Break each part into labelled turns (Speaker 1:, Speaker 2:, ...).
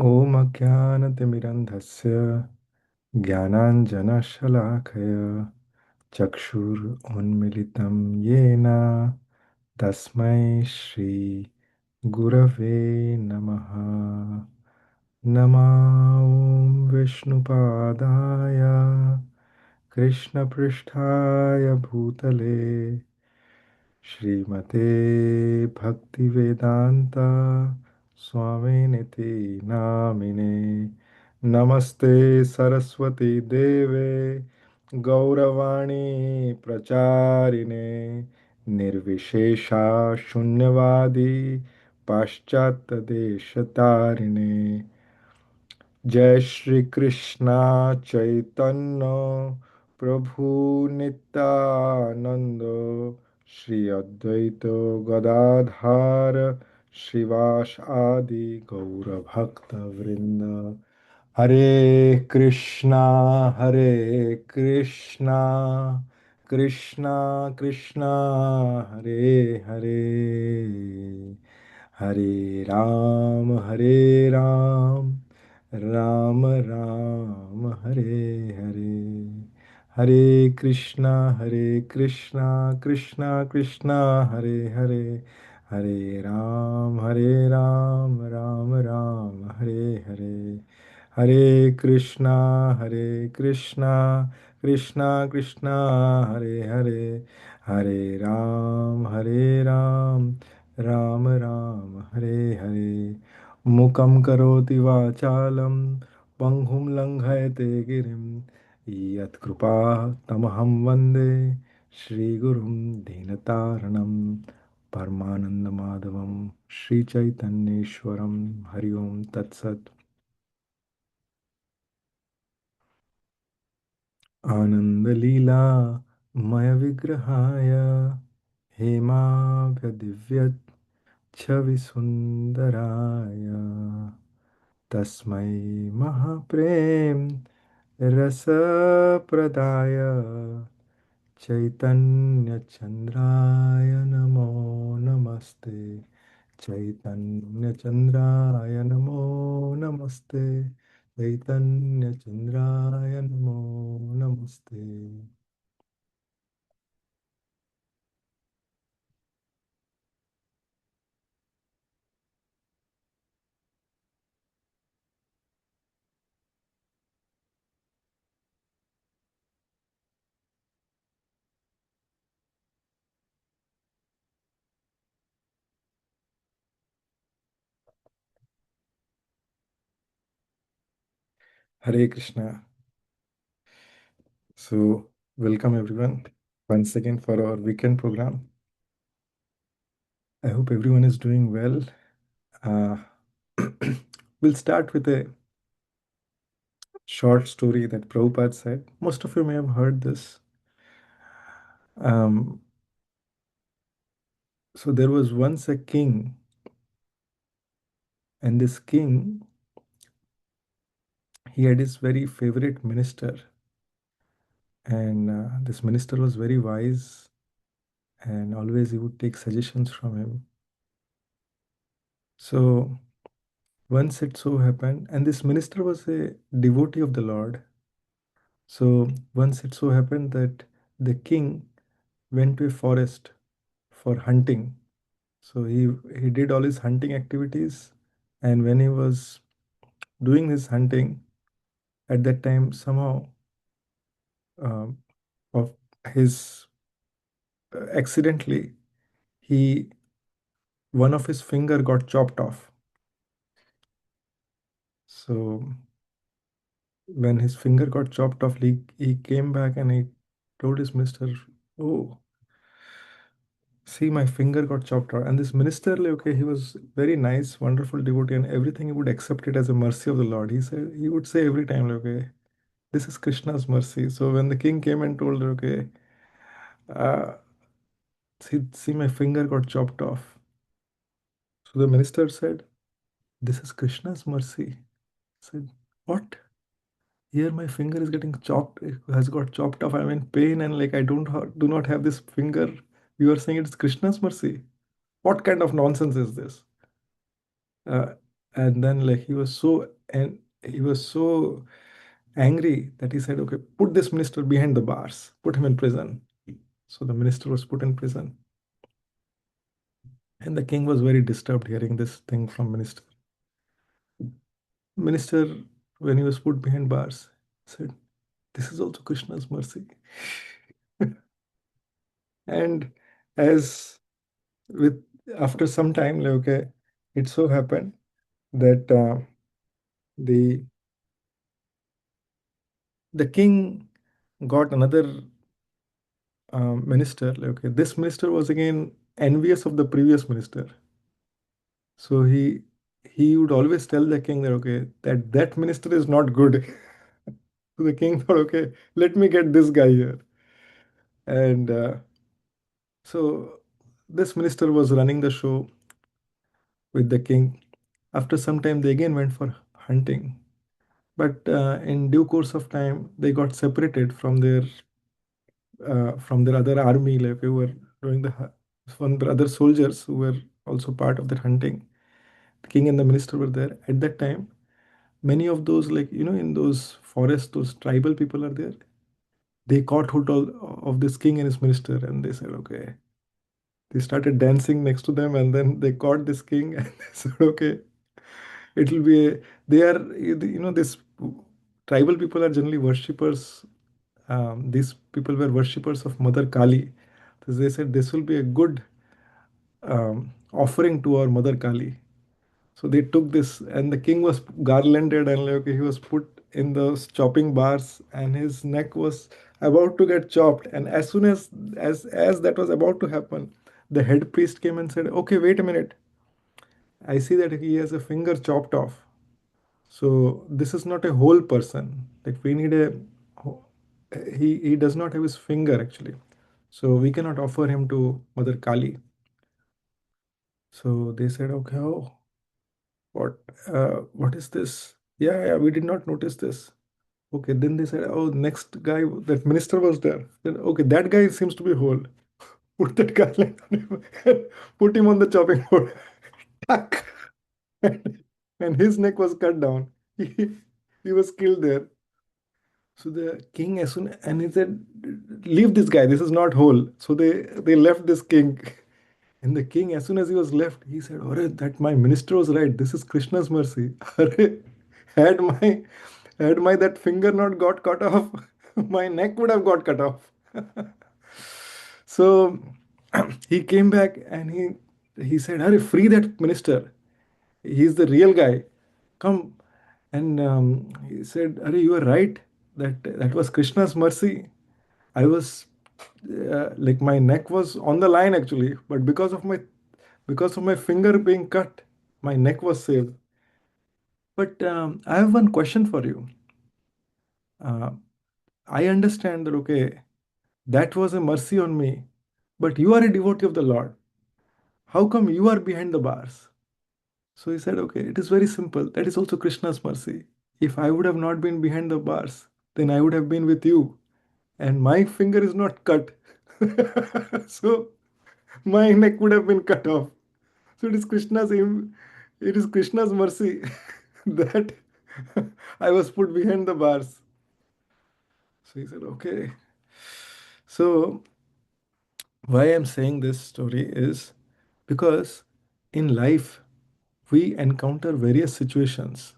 Speaker 1: ॐ अज्ञानतिमिरन्धस्य ज्ञानाञ्जनशलाकय चक्षुरुन्मिलितं येन तस्मै श्रीगुरवे नमः। नमो विष्णुपादाय कृष्णपृष्ठाय भूतले श्रीमते भक्तिवेदान्ता स्वामिनिति नामिने। नमस्ते सरस्वती देवे गौरवाणी प्रचारिणे निर्विशेषा शून्यवादी पाश्चात्यदेशतारिणे। जय श्री कृष्णा चैतन्य प्रभु नित्यानंद श्री अद्वैत गदाधार श्रीवास आदि गौर भक्त वृंद। हरे कृष्णा कृष्णा कृष्णा हरे हरे, हरे राम राम राम हरे हरे। हरे कृष्णा कृष्णा कृष्णा हरे हरे, हरे राम राम राम हरे हरे। हरे कृष्णा कृष्णा कृष्णा हरे हरे, हरे राम राम राम हरे हरे। मुखं करोति वाचालं पङ्गुं लङ्घयते गिरिं यत्कृपा तमहं वन्दे श्रीगुरुं दीनतारणं परमानन्दमाधवं श्रीचैतन्येश्वरं। हरि ओं तत्सत्। आनन्दलीला मयविग्रहाय हेमाभ्यदिव्यत् छविसुन्दराय तस्मै महाप्रेम रसप्रदाय चैतन्यचन्द्राय नमो नमस्ते। चैतन्यचन्द्राय नमो नमस्ते। चैतन्यचन्द्राय नमो नमस्ते। Hare Krishna. So, welcome everyone once again for our weekend program. I hope everyone is doing well. Uh, we'll start with a short story that Prabhupada said. Most of you may have heard this. Um, so, there was once a king, and this king, he had his very favorite minister, and this minister was very wise, and always he would take suggestions from him. So, once it so happened, and this minister was a devotee of the Lord. So once it so happened that the king went to a forest for hunting. So he did all his hunting activities, and when he was doing his hunting, at that time somehow um, of his accidentally he one of his finger got chopped off. So when his finger got chopped off, he came back and he told his minister, "Oh, see, my finger got chopped off." And this minister, like, okay, he was very nice, wonderful devotee, and everything he would accept it as a mercy of the Lord. He would say every time, like, okay, this is Krishna's mercy. So when the king came and told, okay, uh, see, my finger got chopped off. So the minister said, "This is Krishna's mercy." I said, "What? Here my finger is getting chopped, it has got chopped off. I'm in pain, and like I do not have this finger. You are saying it's Krishna's mercy? What kind of nonsense is this?" And then like he was so angry that he said, okay, put this minister behind the bars, put him in prison. So the minister was put in prison. And the king was very disturbed hearing this thing from minister. Minister, when he was put behind bars, said, this is also Krishna's mercy. And as with after some time, like, okay, it so happened that the the king got another minister. Like, okay, this minister was again envious of the previous minister. So he would always tell the king that okay, that minister is not good. So the king thought, okay, let me get this guy here. And so this minister was running the show with the king. After some time, they again went for hunting. But in due course of time, they got separated from their other army, like who were doing from the other soldiers who were also part of the hunting. The king and the minister were there at that time. Many of those, like in those forests, those tribal people are there. They caught hold of this king and his minister, and they said, okay. They started dancing next to them, and then they caught this king, and they said, okay, it will be a, they are this tribal people are generally worshippers. These people were worshippers of Mother Kali. So they said this will be a good offering to our Mother Kali. So they took this, and the king was garlanded, and like, okay, he was put in those chopping bars, and his neck was about to get chopped. And as soon as that was about to happen, the head priest came and said, "Okay, wait a minute. I see that he has a finger chopped off. So this is not a whole person. Like we need a he does not have his finger actually. So we cannot offer him to Mother Kali." So they said, "Okay, oh, what is this? Yeah, yeah, we did not notice this." Okay, then they said, "Oh, next guy, that minister was there." Then okay, that guy seems to be whole. Put that guy like on him and put him on the chopping board. Tuck. And his neck was cut down. He was killed there. So the king, as soon and he said, "Leave this guy. This is not whole." So they left this king. And the king, as soon as he was left, he said, "Arre, that my minister was right. This is Krishna's mercy. Arre, had my had my that finger not got cut off, my neck would have got cut off." So he came back and he said, "Arre, free that minister. He's the real guy. Come." And he said, "Arre, you are right. That was Krishna's mercy. I was like my neck was on the line actually, but because of my finger being cut, my neck was saved." But I have one question for you. Uh, I understand that, okay, that was a mercy on me, but you are a devotee of the Lord. How come you are behind the bars? So he said, okay, it is very simple. That is also Krishna's mercy. If I would have not been behind the bars, then I would have been with you, and my finger is not cut. So my neck would have been cut off. So it is Krishna's mercy that I was put behind the bars. So he said, okay. So why I'm saying this story is because in life we encounter various situations,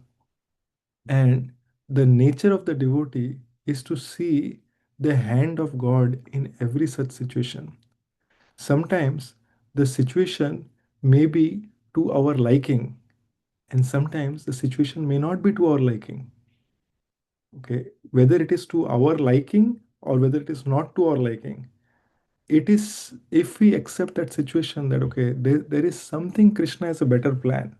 Speaker 1: and the nature of the devotee is to see the hand of God in every such situation. Sometimes the situation may be to our liking, and sometimes the situation may not be to our liking. Okay, whether it is to our liking or whether it is not to our liking, it is if we accept that situation that okay, there is something Krishna has a better plan.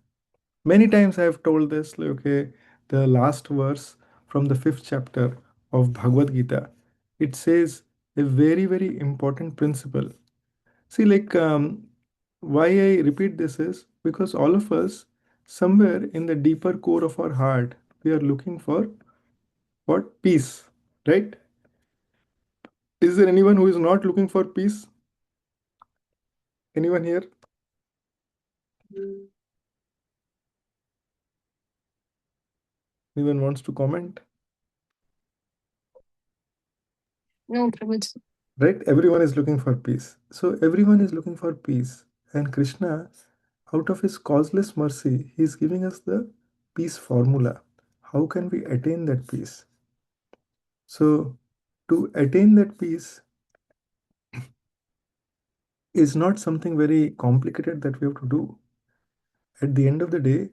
Speaker 1: Many times I have told this, like, okay, the last verse from the fifth chapter of Bhagavad Gita, it says a very, very important principle. See, like, why I repeat this is because all of us, somewhere in the deeper core of our heart, we are looking for what? Peace, right? Is there anyone who is not looking for peace? Anyone here? Anyone wants to comment?
Speaker 2: No, Prabhuji.
Speaker 1: Right? Everyone is looking for peace. So everyone is looking for peace. And Krishna, out of his causeless mercy, he is giving us the peace formula. How can we attain that peace? So to attain that peace is not something very complicated that we have to do. At the end of the day,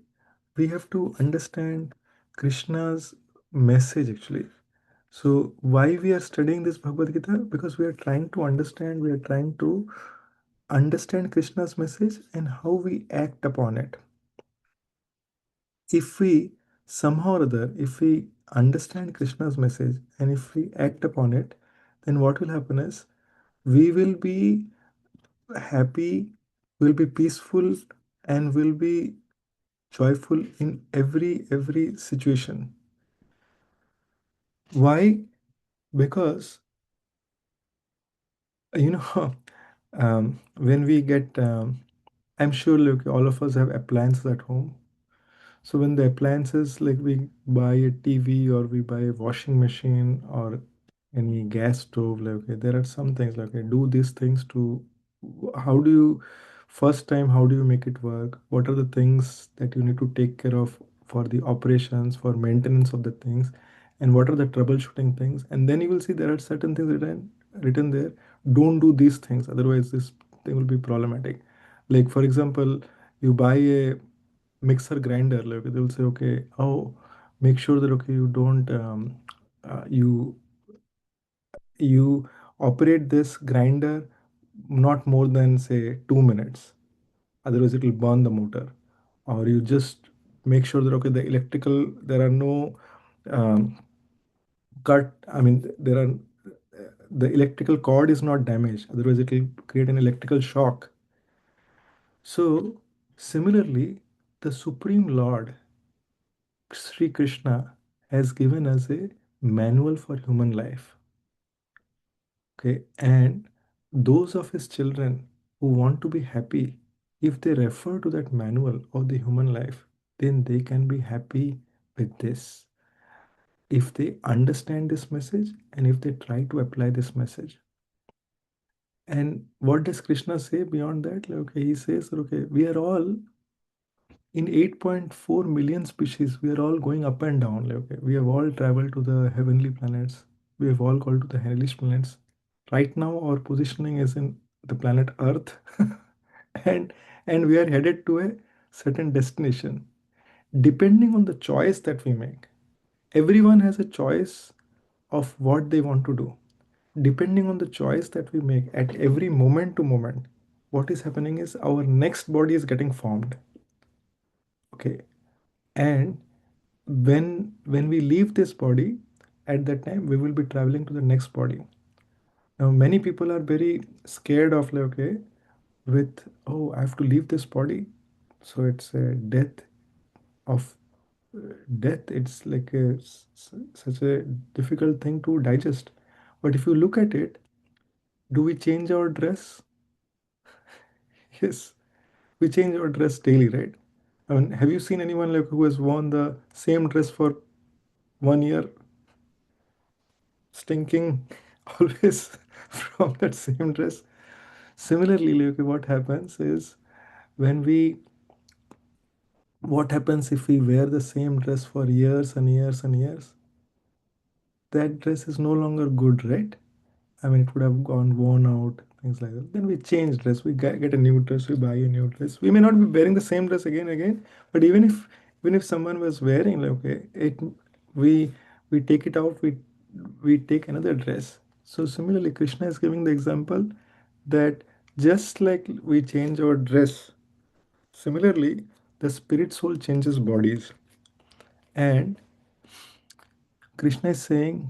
Speaker 1: we have to understand Krishna's message actually. So why we are studying this Bhagavad Gita? Because we are trying to understand, we are trying to understand Krishna's message and how we act upon it. If we somehow or other, if we understand Krishna's message and if we act upon it, then what will happen is we will be happy, will be peaceful, and will be joyful in every situation. Why? Because you know when we get I'm sure like all of us have appliances at home. So when the appliances, like we buy a TV or we buy a washing machine or any gas stove, like okay, there are some things like okay, do these things to how do you first time how do you make it work? What are the things that you need to take care of for the operations, for maintenance of the things, and what are the troubleshooting things? And then you will see there are certain things written there. Don't do these things, otherwise this thing will be problematic. Like for example, you buy a mixer grinder, like they'll say okay, oh, make sure that okay you don't you operate this grinder not more than say 2 minutes, otherwise it will burn the motor. Or you just make sure that okay the electrical there are no um, cut, I mean there are the electrical cord is not damaged, otherwise it will create an electrical shock. So similarly, the Supreme Lord Sri Krishna has given us a manual for human life. Okay, and those of his children who want to be happy, if they refer to that manual of the human life, then they can be happy with this. If they understand this message and if they try to apply this message. And what does Krishna say beyond that? Like, okay, he says, okay, we are all in 8.4 million species, we are all going up and down. Like, okay, we have all traveled to the heavenly planets. We have all gone to the hellish planets. Right now, our positioning is in the planet Earth, and we are headed to a certain destination. Depending on the choice that we make, everyone has a choice of what they want to do. Depending on the choice that we make at every moment to moment, what is happening is our next body is getting formed. Okay, and when we leave this body, at that time we will be traveling to the next body. Now many people are very scared of like okay with oh I have to leave this body, so it's a death of death. It's like such a difficult thing to digest. But if you look at it, do we change our dress? Yes, we change our dress daily, right? I mean, have you seen anyone like who has worn the same dress for 1 year, stinking always from that same dress? Similarly, like what happens is when we what happens if we wear the same dress for years and years and years? That dress is no longer good, right? I mean, it would have gone worn out, things like that. Then we change dress. We get a new dress. We buy a new dress. We may not be wearing the same dress again and again, but even if someone was wearing like okay, it we we take it out. We take another dress. So similarly, Krishna is giving the example that just like we change our dress, similarly the spirit soul changes bodies. And Krishna is saying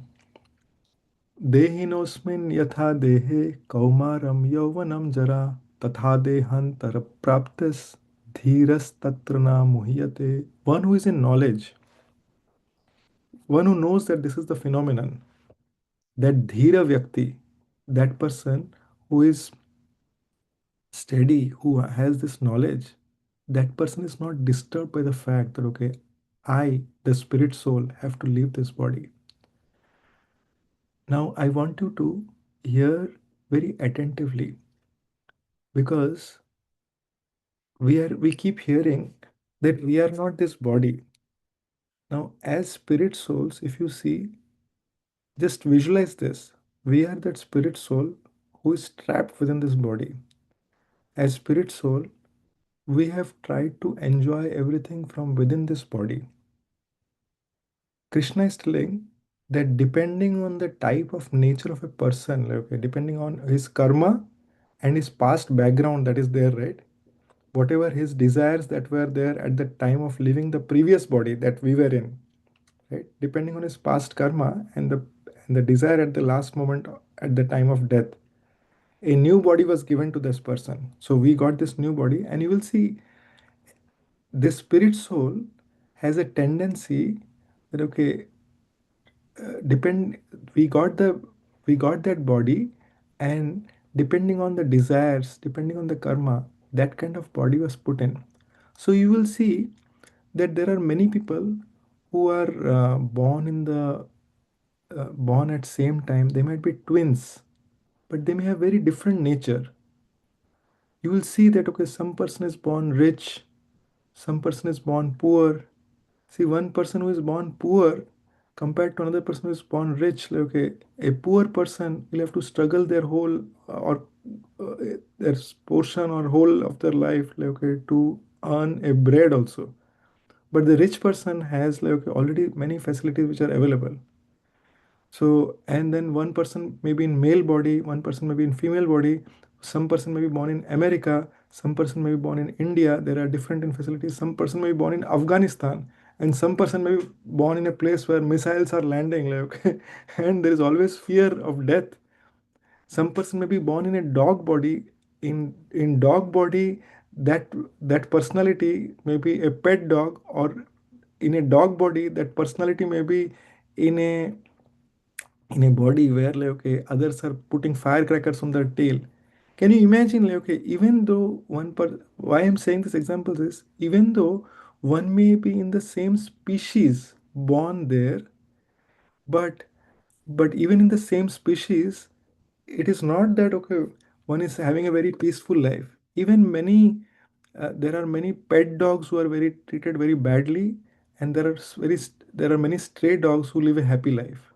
Speaker 1: देहिनोऽस्मिन् यथा देहे कौमारं यौवनं जरा तथा देहान्तरप्राप्तिर्धीरस्तत्र न मुह्यते. One who is in knowledge, one who knows that this is the phenomenon, that dhira vyakti, that person who is steady, who has this knowledge, that person is not disturbed by the fact that okay, I, the spirit soul, have to leave this body. Now, I want you to hear very attentively because we keep hearing that we are not this body. Now, as spirit souls, if you see, just visualize this. We are that spirit soul who is trapped within this body. As spirit soul, we have tried to enjoy everything from within this body. Krishna is telling that depending on the type of nature of a person, like, okay, depending on his karma and his past background that is there, right? Whatever his desires that were there at the time of living the previous body that we were in, right? Depending on his past karma and the desire at the last moment at the time of death, a new body was given to this person. So we got this new body, and you will see this spirit soul has a tendency that okay, depend we got that body, and depending on the desires, depending on the karma, that kind of body was put in. So you will see that there are many people who are born at same time. They might be twins, but they may have very different nature. You will see that okay, some person is born rich, some person is born poor. See, one person who is born poor compared to another person who is born rich, like, okay, a poor person will have to struggle their whole or uh, their portion or whole of their life, like, okay, to earn a bread also. But the rich person has like okay, already many facilities which are available. So, and then one person may be in male body, one person may be in female body, some person may be born in America, some person may be born in India. There are different in facilities. Some person may be born in Afghanistan, and some person may be born in a place where missiles are landing, like, and there is always fear of death. Some person may be born in a dog body. In dog body, that that personality may be a pet dog, or in a dog body, that personality may be in a body where like okay others are putting firecrackers on their tail. Can you imagine like okay, even though why I'm saying this example is even though one may be in the same species born there, but even in the same species, it is not that okay one is having a very peaceful life. Even many there are many pet dogs who are very treated very badly, and there are many stray dogs who live a happy life.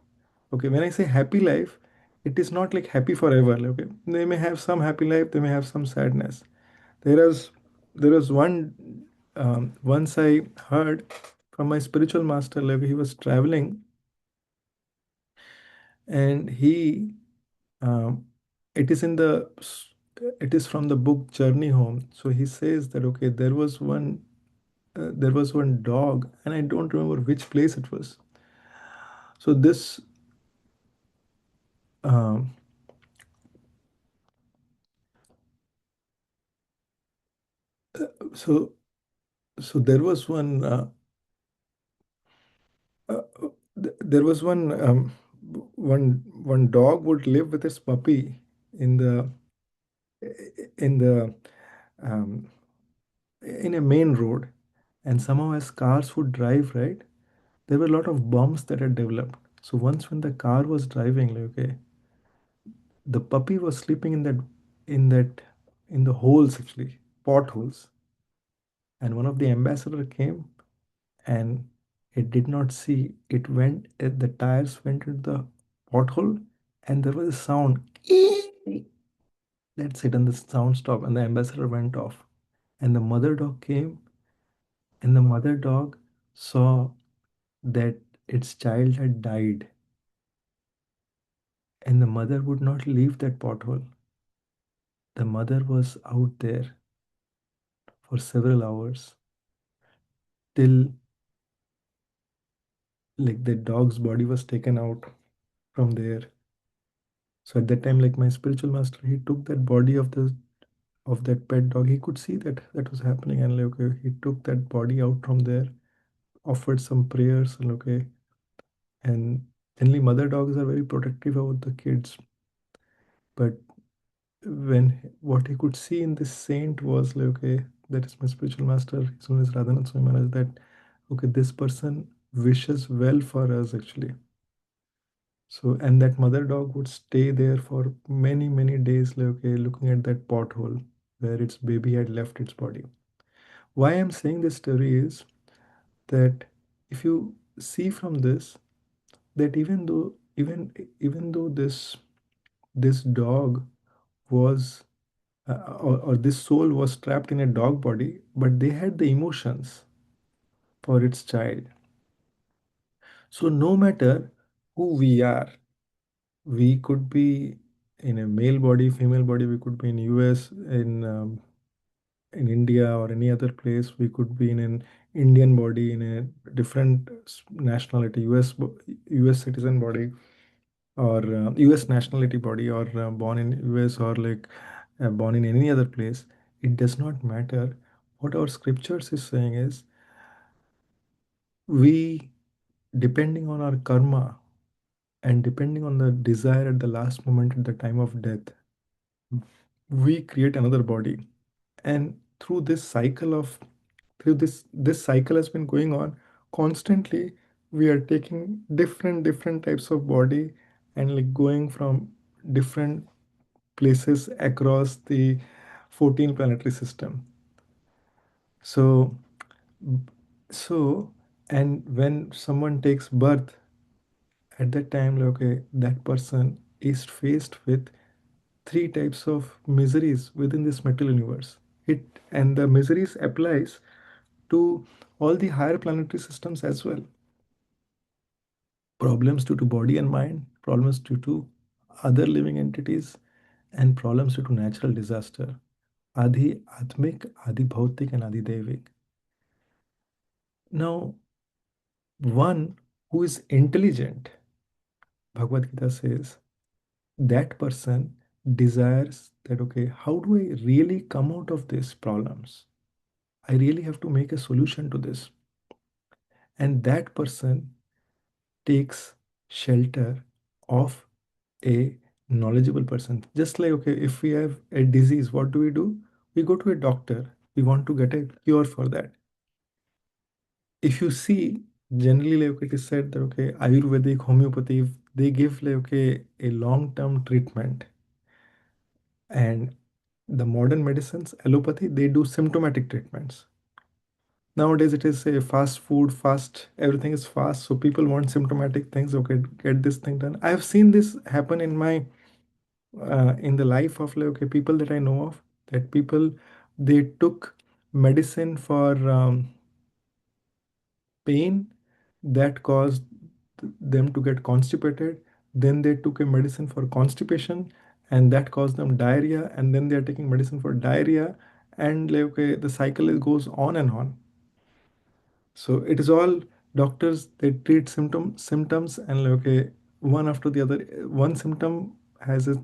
Speaker 1: Okay, when I say happy life, it is not like happy forever. Like, okay, they may have some happy life, they may have some sadness. There is one once I heard from my spiritual master, like he was traveling, and he um, it is in the it is from the book Journey Home. So he says that okay, there was one dog, and I don't remember which place it was. So this um, so there was uh, there was one dog would live with its puppy in the in the um, in a main road, and somehow as cars would drive, right, there were a lot of bumps that had developed. So once when the car was driving, like, okay, the puppy was sleeping in that in the holes, actually potholes, and one of the ambassador came, and it did not see it went the tires went into the pothole, and there was a sound. That's it, and the sound stopped, and the ambassador went off, and the mother dog came, and the mother dog saw that its child had died, and the mother would not leave that pothole. The mother was out there for several hours till like the dog's body was taken out from there. So at that time, like my spiritual master, he took that body of that pet dog. He could see that that was happening, and like okay, he took that body out from there, offered some prayers, and okay, and generally mother dogs are very protective about the kids. But when what he could see in this saint was like okay, that is my spiritual master. His name is Radhanath Swami Maharaj. That Okay, this person wishes well for us actually. So, and that mother dog would stay there for many, many days, like, okay, looking at that pothole where its baby had left its body. Why I'm saying this story is that if you see from this, that even though this dog was or this soul was trapped in a dog body, but they had the emotions for its child. So no matter who we are, we could be in a male body, female body, we could be in US, in India or any other place, we could be in an Indian body, in a different nationality, US citizen body, or US nationality body, or born in US, or like born in any other place. It does not matter. What our scriptures is saying is, we, depending on our karma and depending on the desire at the last moment at the time of death, we create another body. And through this cycle has been going on constantly. We are taking different types of body, and like going from different places across the 14 planetary system. So so and when someone takes birth, at that time, like, okay, that person is faced with three types of miseries within this material universe. And the miseries applies to all the higher planetary systems as well. Problems due to body and mind, problems due to other living entities, and problems due to natural disaster. Adi Atmik, Adi Bhautik, and Adi Devik. Now, one who is intelligent, Bhagavad Gita says, that person desires that, okay, how do I really come out of these problems? I really have to make a solution to this. And that person takes shelter of a knowledgeable person. Just like, okay, if we have a disease, what do? We go to a doctor. We want to get a cure for that. If you see, generally, like it is said that, okay, Ayurvedic, homeopathy, they give like, okay, a long-term treatment. And the modern medicines, allopathy, they do symptomatic treatments. Nowadays, it is a fast food, fast, everything is fast. So people want symptomatic things. Okay, get this thing done. I have seen this happen in the life of like, okay, people that I know of, that people, they took medicine for pain that caused them to get constipated. Then they took a medicine for constipation, and that caused them diarrhea. And then they are taking medicine for diarrhea, and like, okay, the cycle goes on and on. So it is all doctors, they treat symptoms, and like, okay, one after the other. One symptom has a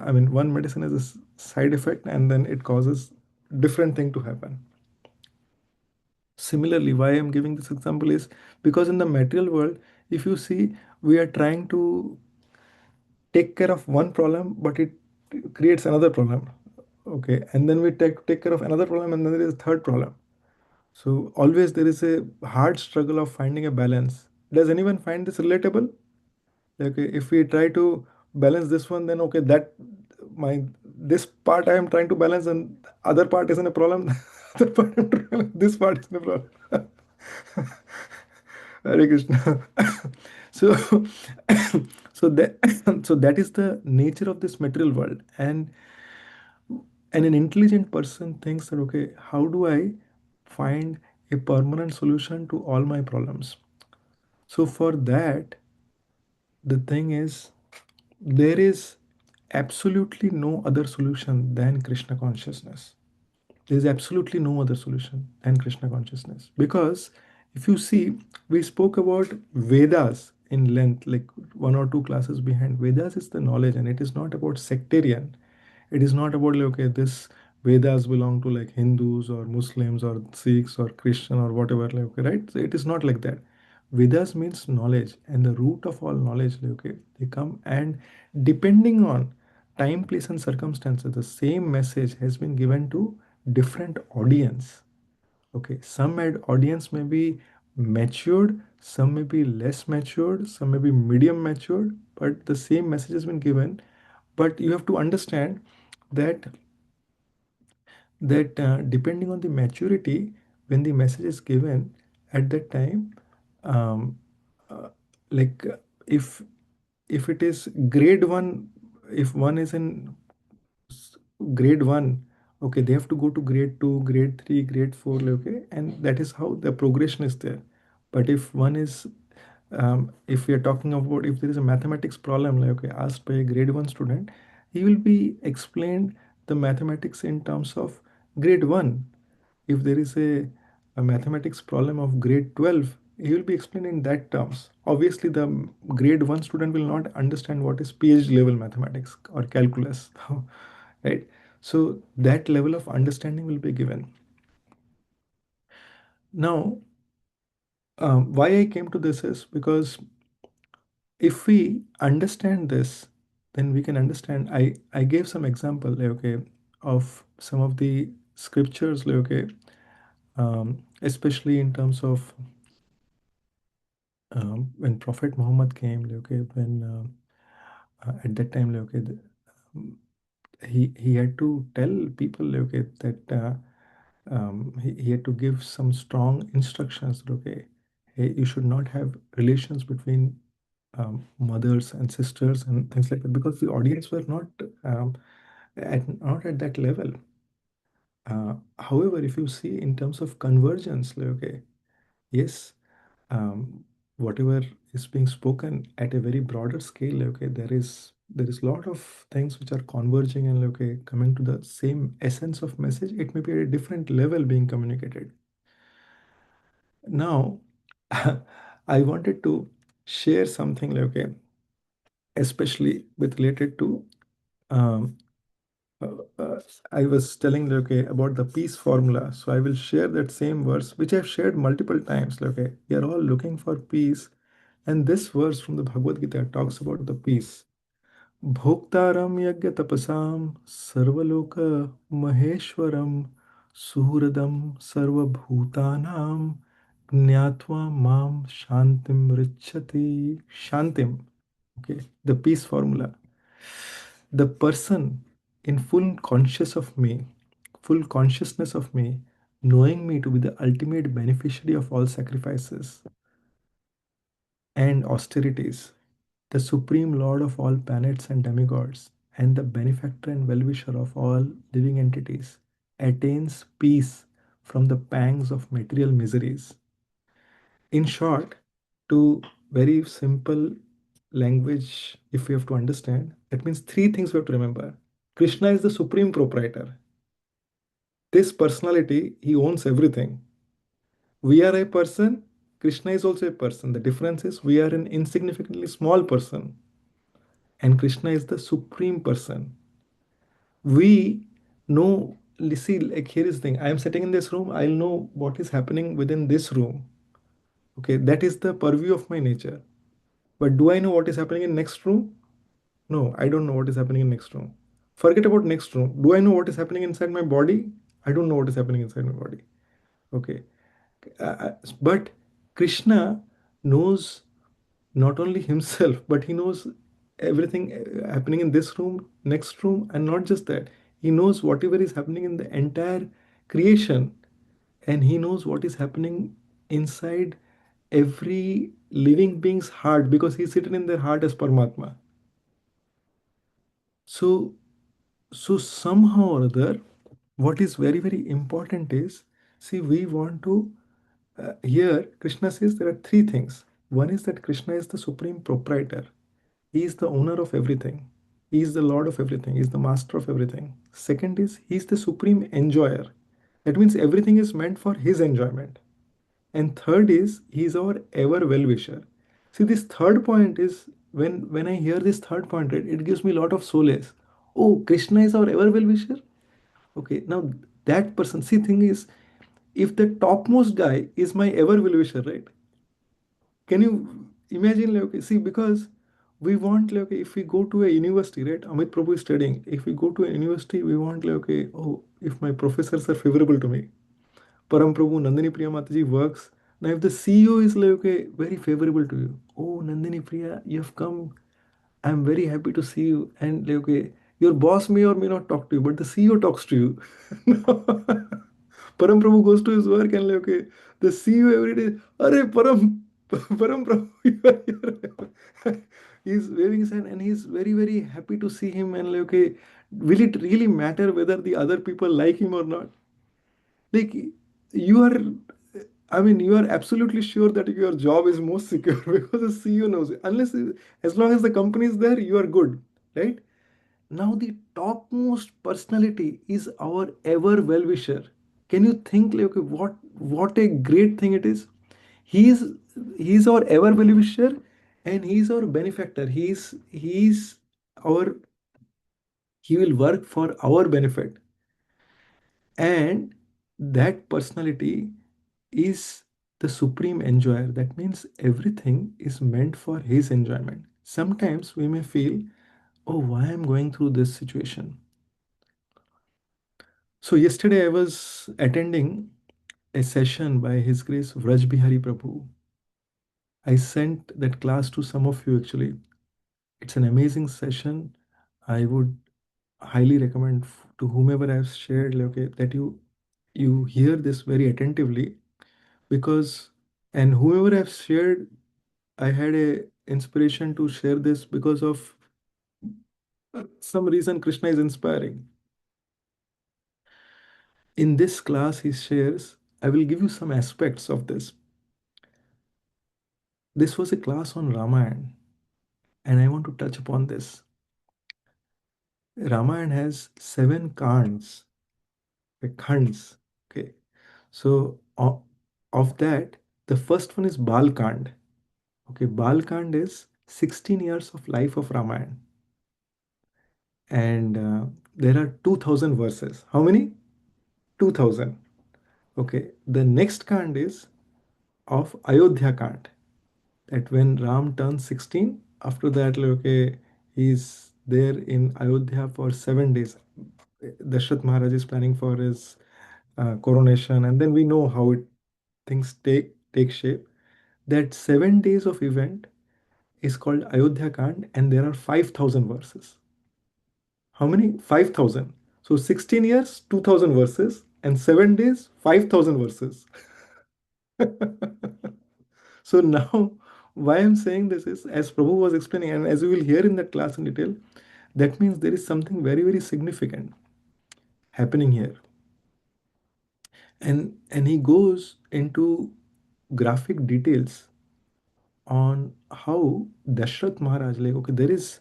Speaker 1: I mean, one medicine has a side effect, and then it causes different thing to happen. Similarly, why I'm giving this example is because in the material world, if you see, we are trying to take care of one problem, but it creates another problem. Okay, and then we take care of another problem, and then there is a third problem. So always there is a hard struggle of finding a balance. Does anyone find this relatable? Okay, if we try to balance this one, then okay, that my this part I am trying to balance, and other part isn't a problem. Other part I'm trying to balance, this part is a problem. Hare Krishna. So, so that so that is the nature of this material world, and an intelligent person thinks that, okay, how do I find a permanent solution to all my problems? So for that, the thing is, there is absolutely no other solution than Krishna consciousness. There is absolutely no other solution than Krishna consciousness. Because if you see, we spoke about Vedas in length, like one or two classes behind. Vedas is the knowledge, and it is not about sectarian. It is not about like, okay, this Vedas belong to like Hindus or Muslims or Sikhs or Christian or whatever, like, okay, right? So it is not like that. Vedas means knowledge, and the root of all knowledge, like, okay, they come, and depending on time, place, and circumstances, the same message has been given to different audience. Okay, some audience may be matured, some may be less matured, some may be medium matured, but the same message has been given. But you have to understand that depending on the maturity, when the message is given at that time, um, uh, like if it is grade one, if one is in grade one, okay, they have to go to grade two, grade three, grade four, okay, and that is how the progression is there. But if one is if we are talking about, if there is a mathematics problem, like okay, asked by a grade one student, he will be explained the mathematics in terms of grade one. If there is a mathematics problem of grade 12, he will be explained in that terms. Obviously, the grade 1 student will not understand what is PhD level mathematics or calculus, right? So that level of understanding will be given. Now, why I came to this is because if we understand this, then we can understand. I gave some example, like, okay, of some of the scriptures, like, okay, especially in terms of when Prophet Muhammad came, okay, when at that time, okay, um, he had to tell people, okay, that he had to give some strong instructions, okay, hey, you should not have relations between mothers and sisters and things like that, because the audience were um, not at that level. However, if you see in terms of convergence, like, okay, yes, whatever is being spoken at a very broader scale, okay, there is a lot of things which are converging and okay, coming to the same essence of message. It may be at a different level being communicated. Now, I wanted to share something, like, okay, especially with related to um, uh, uh, I was telling, okay, about the peace formula. So I will share that same verse, which I've shared multiple times. Okay, we are all looking for peace, and this verse from the Bhagavad Gita talks about the peace. Bhoktaram yagya tapasam sarvaloka maheshwaram suhradam sarvabhutanam jnatva mam shantim richati. Shantim. Okay, the peace formula. The person in full consciousness of me, knowing me to be the ultimate beneficiary of all sacrifices and austerities, the supreme lord of all planets and demigods, and the benefactor and well-wisher of all living entities, attains peace from the pangs of material miseries. In short, to very simple language, if we have to understand, that means three things we have to remember. Krishna is the supreme proprietor. This personality, he owns everything. We are a person, Krishna is also a person. The difference is we are an insignificantly small person, and Krishna is the supreme person. We know, see, like here is the thing. I am sitting in this room, I'll know what is happening within this room. Okay, that is the purview of my nature. But do I know what is happening in next room? No, I don't know what is happening in next room. Forget about next room. Do I know what is happening inside my body? I don't know what is happening inside my body. Okay. But Krishna knows not only himself, but he knows everything happening in this room, next room, and not just that. He knows whatever is happening in the entire creation, and he knows what is happening inside every living being's heart because he's sitting in their heart as Paramatma. So, somehow or other, what is very, very important is, see, we want to, here, Krishna says there are three things. One is that Krishna is the supreme proprietor. He is the owner of everything. He is the Lord of everything. He is the master of everything. Second is he is the supreme enjoyer. That means everything is meant for his enjoyment. And third is he is our ever well-wisher. See, this third point is when I hear this third point, right, it gives me a lot of solace. Oh, Krishna is our ever well-wisher. Okay, now that person, see, thing is, if the topmost guy is my ever well-wisher, right? Can you imagine, like, okay, see, because we want, like, okay, if we go to a university, right? Amit Prabhu is studying. If we go to a university, we want, like, okay, oh, if my professors are favorable to me. Param Prabhu, Nandini Priya Mataji works. Now, if the CEO is like, okay, very favorable to you, oh, Nandini Priya, you have come. I'm very happy to see you. And like, okay, your boss may or may not talk to you, but the CEO talks to you. Param Prabhu goes to his work and like, okay, the CEO every day, Arey Param, Param Prabhu, you are here. He's waving his hand and he's very, very happy to see him. And like, okay, will it really matter whether the other people like him or not? Like, you are, I mean, you are absolutely sure that your job is most secure because the CEO knows it. Unless, as long as the company is there, you are good, right? Now, the topmost personality is our ever well-wisher. Can you think, like, okay, what a great thing it is? He's he's our ever well-wisher, and he's our benefactor. He's our he will work for our benefit, and that personality is the supreme enjoyer. That means everything is meant for his enjoyment. Sometimes we may feel, oh, why I'm going through this situation. So yesterday I was attending a session by His Grace Vraj Bihari Prabhu. I sent that class to some of you actually. It's an amazing session. I would highly recommend to whomever I've shared, like, okay, that you hear this very attentively, because and whoever I've shared, I had a inspiration to share this because of some reason Krishna is inspiring. In this class, he shares, I will give you some aspects of this. This was a class on Ramayan, and I want to touch upon this. Ramayan has seven khands, khands. Okay, so of that, the first one is Bal Kand. Okay, Bal Kand is 16 years of life of Ramayan, and there are 2000 verses. How many? 2000. Okay, the next Kand is of Ayodhya Kand. That when Ram turns 16, after that, like, okay, he's there in Ayodhya for 7 days. Dashrath Maharaj is planning for his coronation, and then we know how it things take shape. That 7 days of event is called Ayodhya Kand, and there are 5,000 verses. How many? 5,000. So 16 years, 2,000 verses, and 7 days, 5,000 verses. So now, why I'm saying this is, as Prabhu was explaining, and as you will hear in that class in detail, that means there is something very, very significant happening here. And he goes into graphic details on how Dashrath Maharaj, like, okay, there is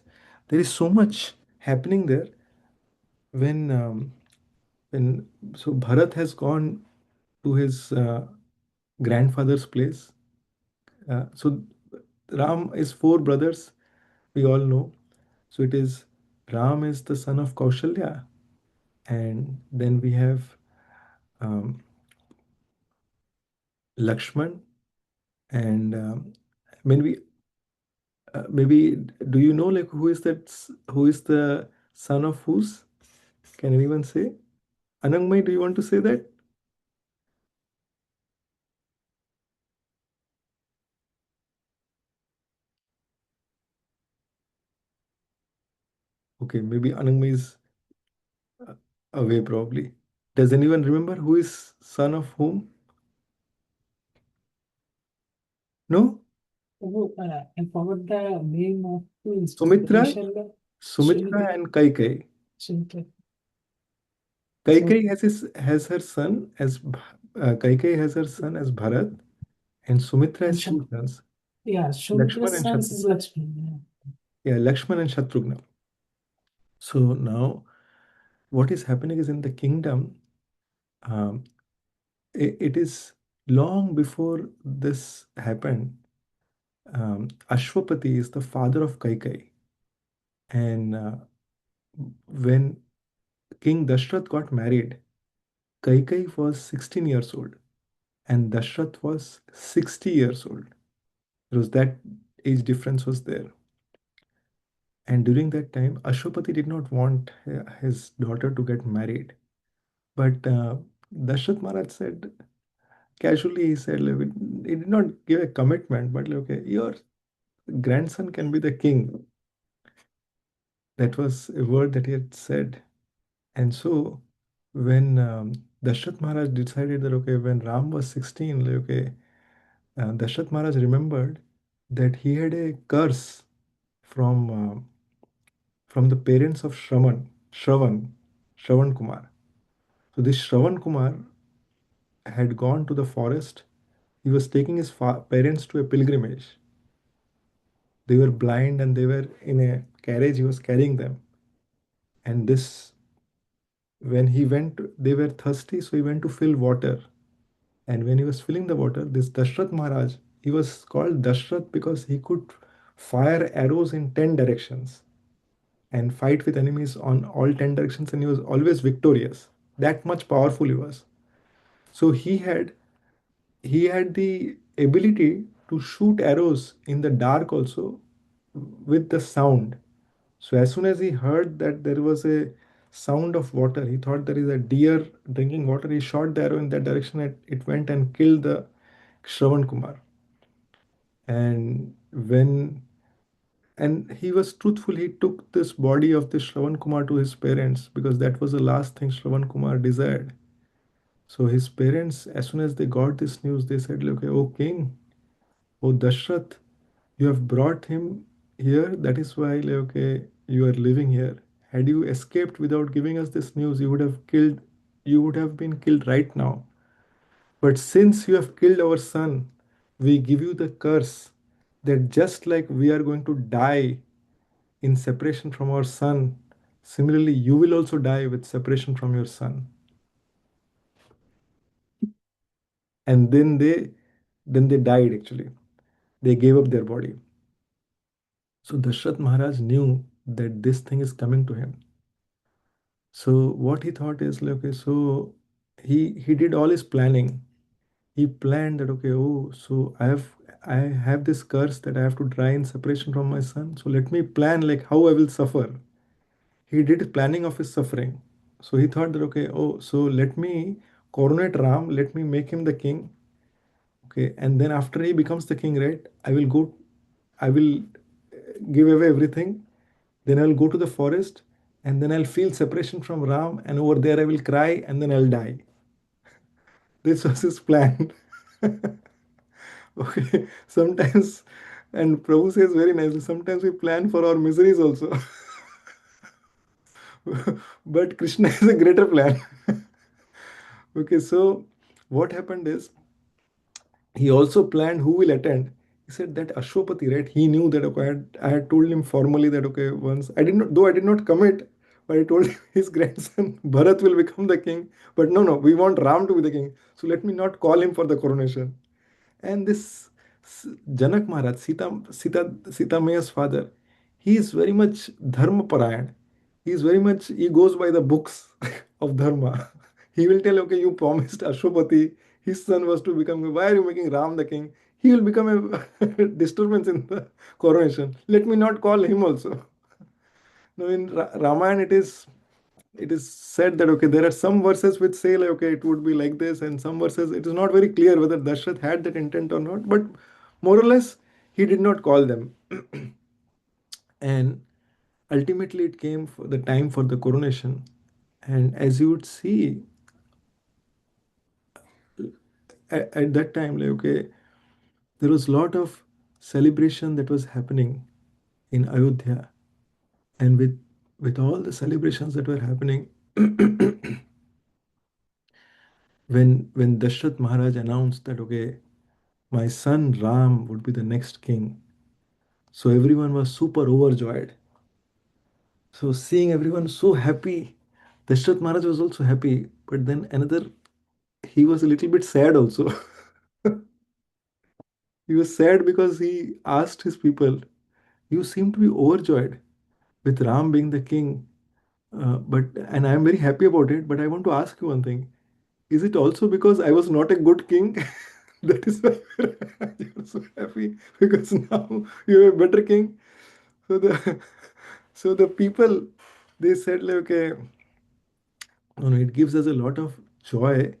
Speaker 1: so much happening there when when so Bharat has gone to his grandfather's place. So Ram is four brothers, we all know. So it is Ram is the son of Kaushalya, and then we have um, Lakshman, and maybe do you know, like, who is who is the son of whose? Can anyone say? Anangmai, do you want to say that? Okay, maybe Anangmai is uh, away probably. Does anyone remember who is son of whom? No?
Speaker 2: Oh, I forgot the name of his
Speaker 1: Sumitra,
Speaker 2: initial
Speaker 1: Sumitra
Speaker 2: Sumitra.
Speaker 1: and Kaikai.
Speaker 2: Sumitra. So,
Speaker 1: Kaikai has her son as Kaikai has her son as Bharat, and Sumitra
Speaker 2: and
Speaker 1: has two sons,
Speaker 2: yeah, Sumitra's
Speaker 1: Lakshman and
Speaker 2: son is
Speaker 1: Shatrugna.
Speaker 2: Lakshmi. Yeah.
Speaker 1: Yeah, Lakshman and Shatrugna. So now, what is happening is in the kingdom, um, it is long before this happened. Ashwapati is the father of Kaikai, and when King Dashrath got married, Kaikai was 16 years old, and Dashrath was 60 years old. Because that age difference was there. And during that time, Ashwapati did not want his daughter to get married. But Dashrath Maharaj said, casually he said, like, he did not give a commitment, but like, okay, your grandson can be the king. That was a word that he had said. And so when Dashrath Maharaj decided that, okay, when Ram was 16, like, okay, Dashrath Maharaj remembered that he had a curse from from the parents of Shravan Kumar. So this Shravan Kumar had gone to the forest. He was taking his parents to a pilgrimage. They were blind and they were in a carriage. He was carrying them. And this, when he went, they were thirsty, so he went to fill water. And when he was filling the water, this Dashrath Maharaj, he was called Dashrath because he could fire arrows in 10 directions and fight with enemies on all 10 directions, and he was always victorious. That much powerful he was. So he had the ability to shoot arrows in the dark also with the sound. So as soon as he heard that there was a sound of water, he thought there is a deer drinking water. He shot the arrow in that direction. It went and killed the Shravan Kumar. And when and he was truthful, he took this body of the Shravan Kumar to his parents because that was the last thing Shravan Kumar desired. So his parents, as soon as they got this news, they said, okay, oh king, oh Dashrath, you have brought him here. That is why, like, okay, you are living here. Had you escaped without giving us this news, you would have been killed right now. But since you have killed our son, we give you the curse that just like we are going to die in separation from our son, similarly, you will also die with separation from your son. And then they died actually. They gave up their body. So Dashrath Maharaj knew that this thing is coming to him. So what he thought is like, okay, so he did all his planning. He planned that, okay, oh, so I have this curse that I have to die in separation from my son. So let me plan like how I will suffer. He did planning of his suffering. So he thought that, okay, oh, so let me coronate Ram, let me make him the king. Okay, and then after he becomes the king, right? I will give away everything. Then I'll go to the forest and then I'll feel separation from Ram, and over there I will cry and then I'll die. This was his plan. Okay, sometimes, and Prabhu says very nicely, sometimes we plan for our miseries also. But Krishna is a greater plan. Okay, so what happened is he also planned who will attend. He said that Ashwapati, right? He knew that, okay, I had told him formally that, okay, once I did not, though I did not commit, but I told him his grandson Bharat will become the king. But no, no, we want Ram to be the king. So let me not call him for the coronation. And this Janak Maharaj, Sita Maiya's father, he is very much dharma parayan. He is very much, he goes by the books of dharma. He will tell, okay, you promised Ashwapati, his son was to become, why are you making Ram the king? He will become a disturbance in the coronation. Let me not call him also. Now in Ramayan, it is said that, okay, there are some verses which say like, okay, it would be like this, and some verses it is not very clear whether Dashrath had that intent or not, but more or less he did not call them. And ultimately it came for the time for the coronation. And as you would see at that time, like, okay, there was a lot of celebration that was happening in Ayodhya. And with all the celebrations that were happening, when Dashrath Maharaj announced that, okay, my son Ram would be the next king. So everyone was super overjoyed. So seeing everyone so happy, Dashrath Maharaj was also happy. But then he was a little bit sad also. He was sad because he asked his people, "You seem to be overjoyed with Ram being the king, and I am very happy about it. But I want to ask you one thing: Is it also because I was not a good king? That is why you're so happy because now you're a better king." So the so the people, they said like, okay, no, no, it gives us a lot of joy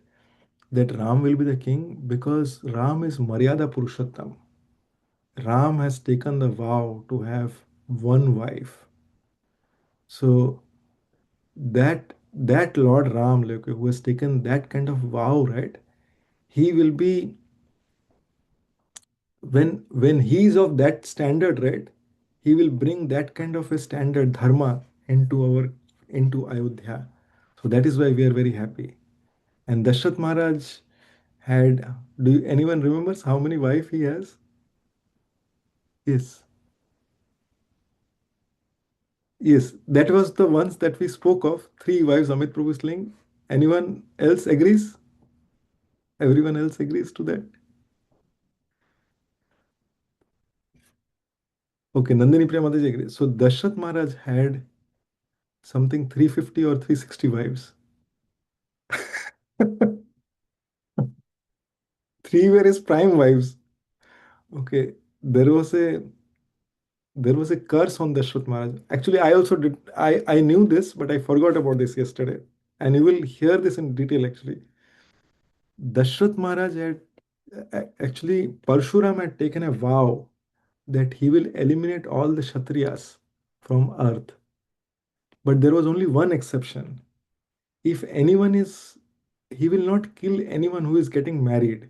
Speaker 1: that Ram will be the king because Ram is Maryada Purushottam. Ram has taken the vow to have one wife. So that Lord Ram, like, who has taken that kind of vow, right? He will be when he is of that standard, right? He will bring that kind of a standard dharma into Ayodhya. So that is why we are very happy. And Dashrath Maharaj had, anyone remembers how many wife he has? Yes. Yes, that was the ones that we spoke of. Three wives, Amit Prabhu Sling. Anyone else agrees? Everyone else agrees to that? Okay, Nandini Priya Mataji agrees. So Dashrath Maharaj had something 350 or 360 wives. Three were his prime wives. Okay, there was a there was a curse on Dashrath Maharaj. Actually, I also did. I knew this, but I forgot about this yesterday. And you will hear this in detail. Actually, Dashrath Maharaj had actually Parshuram had taken a vow that he will eliminate all the Kshatriyas from earth. But there was only one exception. If anyone is, he will not kill anyone who is getting married.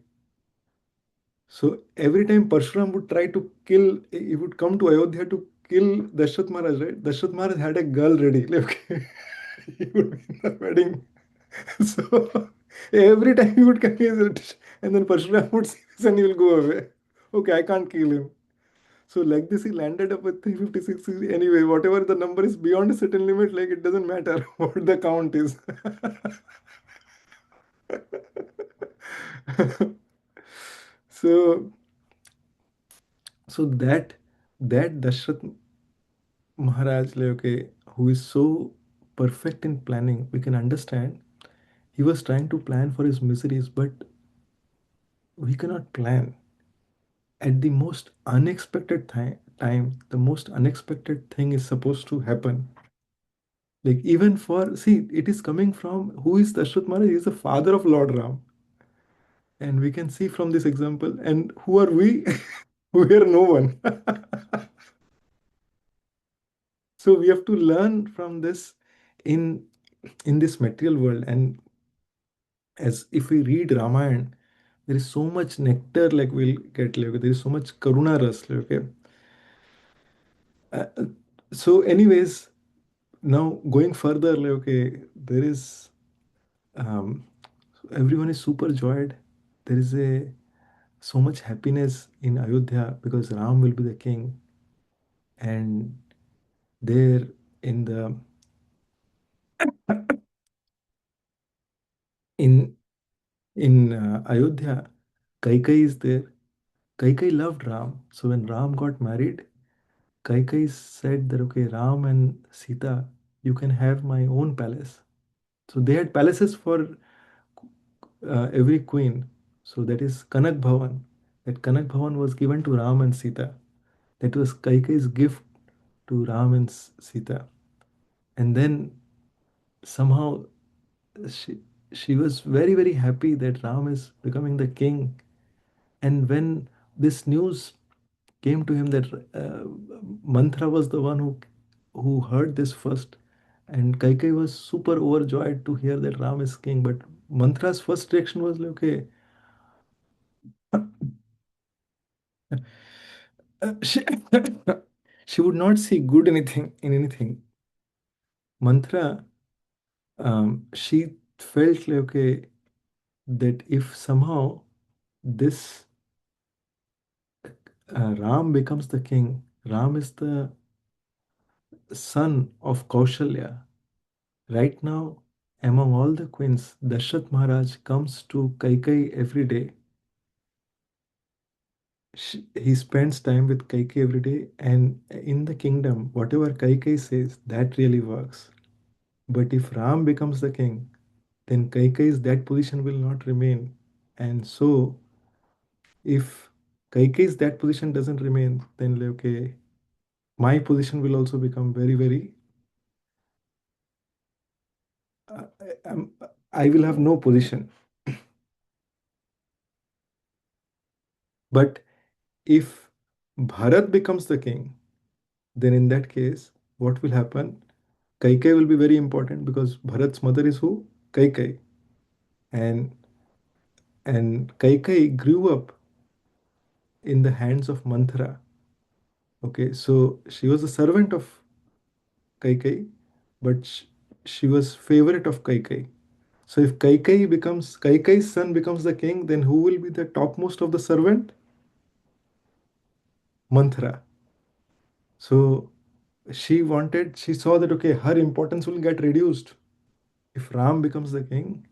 Speaker 1: So every time Parshuram would try to kill, he would come to Ayodhya to kill Dashrath Maharaj, right? Dashrath Maharaj had a girl ready. Like, he would be in the wedding. So every time he would come, and then Parshuram would see this and he will go away. Okay, I can't kill him. So like this, he landed up with 356. Anyway, whatever the number is beyond a certain limit, like it doesn't matter what the count is. so so that Dashrath Maharaj, like, okay, who is so perfect in planning, we can understand. He was trying to plan for his miseries, but we cannot plan. At the most unexpected time, the most unexpected thing is supposed to happen. Like even for, see, it is coming from who is Dashrath Maharaj? He is the father of Lord Ram. And we can see from this example. And who are we? We are no one. So we have to learn from this in in this material world. And as if we read Ramayan, there is so much nectar, like we'll get, like there is so much karuna ras, like, okay. Uh, uh, so anyways, now going further, like, okay, there is um, everyone is super joyed. There is a so much happiness in Ayodhya because Ram will be the king, and there in the in Ayodhya, Kaikai is there. Kaikai loved Ram, so when Ram got married, Kaikai said that, okay, Ram and Sita, you can have my own palace. So they had palaces for every queen. So that is Kanak Bhavan. That Kanak Bhavan was given to Ram and Sita. That was Kaikai's gift to Ram and Sita. And then somehow she she was very very happy that Ram is becoming the king. And when this news came to him that Mantra was the one who heard this first, and Kaikai was super overjoyed to hear that Ram is king. But Mantra's first reaction was like, okay, she, she would not see good anything in anything. Mantra, she felt like, okay, that if somehow this Ram becomes the king, Ram is the son of Kaushalya. Right now, among all the queens, Dashrath Maharaj comes to Kaikai every day. He spends time with Kaikai every day, and in the kingdom, whatever Kaikai says, that really works. But if Ram becomes the king, then Kaikai's that position will not remain. And so, if Kaikai's that position doesn't remain, then like, okay, my position will also become very, very. Uh, I, I'm- I will have no position. But if Bharat becomes the king, then in that case, what will happen? Kaikai will be very important because Bharat's mother is who? Kaikai. And Kaikai grew up in the hands of Manthara. Okay, so she was a servant of Kaikai, but she was favorite of Kaikai. So if Kaikai's son becomes the king, then who will be the topmost of the servant? Manthara. So she saw that okay, her importance will get reduced if Ram becomes the king,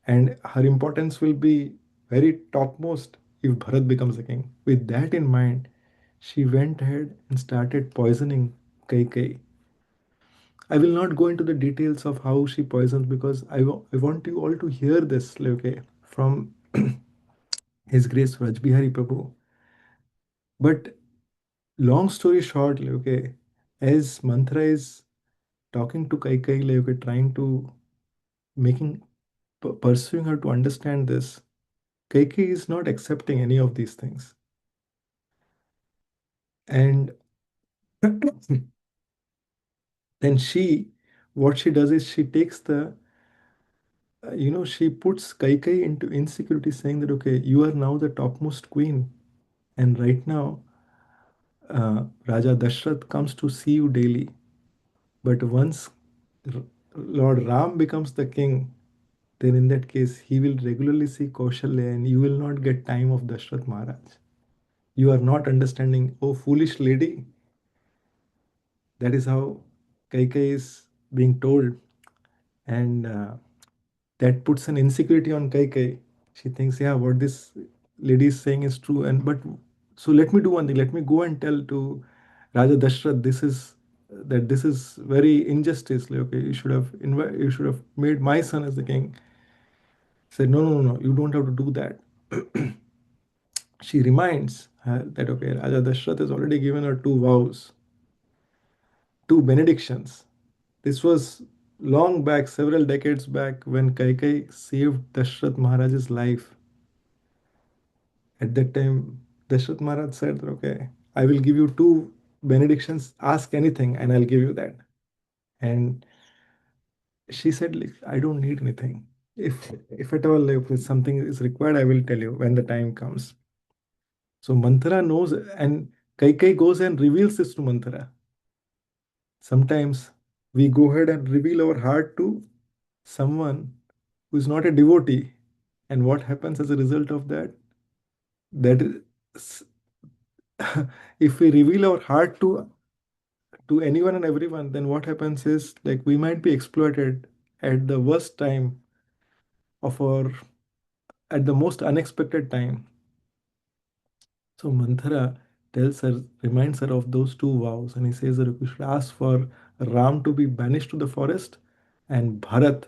Speaker 1: and her importance will be very topmost if Bharat becomes the king. With that in mind, she went ahead and started poisoning Kaikai. I will not go into the details of how she poisons because I want you all to hear this, okay, from His Grace Rajbihari Prabhu. But long story short, okay, as Mantra is talking to Kaikai, okay, trying to making pursuing her to understand this, Kaikai is not accepting any of these things. And then what she does is she takes she puts Kaikai into insecurity, saying that, okay, you are now the topmost queen. And right now, Raja Dashrath comes to see you daily. But once R- Lord Ram becomes the king, then in that case, he will regularly see Kaushalya and you will not get time of Dashrath Maharaj. You are not understanding, oh foolish lady. That is how Kaikai is being told. And that puts an insecurity on Kaikai. She thinks, yeah, what this lady is saying is true. And but so let me do one thing. Let me go and tell to Raja Dashrath this is very injustice. Like, okay, you should have made my son as the king. Said, no, no, no, you don't have to do that. She reminds her that okay, Raja Dashrath has already given her two vows, two benedictions. This was long back, several decades back, when Kaikai saved Dashrath Maharaj's life. At that time, Dashrath Maharaj said, okay, I will give you two benedictions, ask anything, and I'll give you that. And she said, like, I don't need anything. If at all if something is required, I will tell you when the time comes. So Manthara knows, and Kaikai goes and reveals this to Manthara. Sometimes we go ahead and reveal our heart to someone who is not a devotee. And what happens as a result of that? That is, if we reveal our heart to anyone and everyone, then what happens is like we might be exploited at the worst time of our at the most unexpected time. So Manthara reminds her of those two vows, and he says that we should ask for Ram to be banished to the forest and Bharat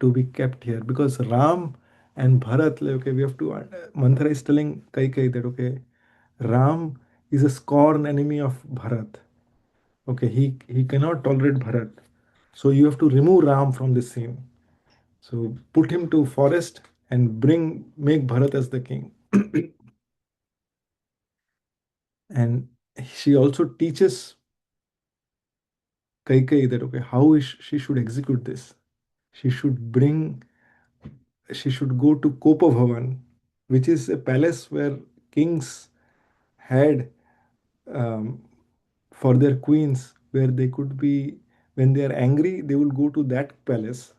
Speaker 1: to be kept here because Ram and Bharat, like, okay, we have to. Manthara is telling Kaikai that okay, Ram is a scorn enemy of Bharat. Okay, he cannot tolerate Bharat, so you have to remove Ram from this scene. So put him to forest and make Bharat as the king. And she also teaches Kaikai that okay, she should execute this. She should bring she should go to Kopa Bhavan, which is a palace where kings had um, for their queens, where they could be when they are angry, they will go to that palace.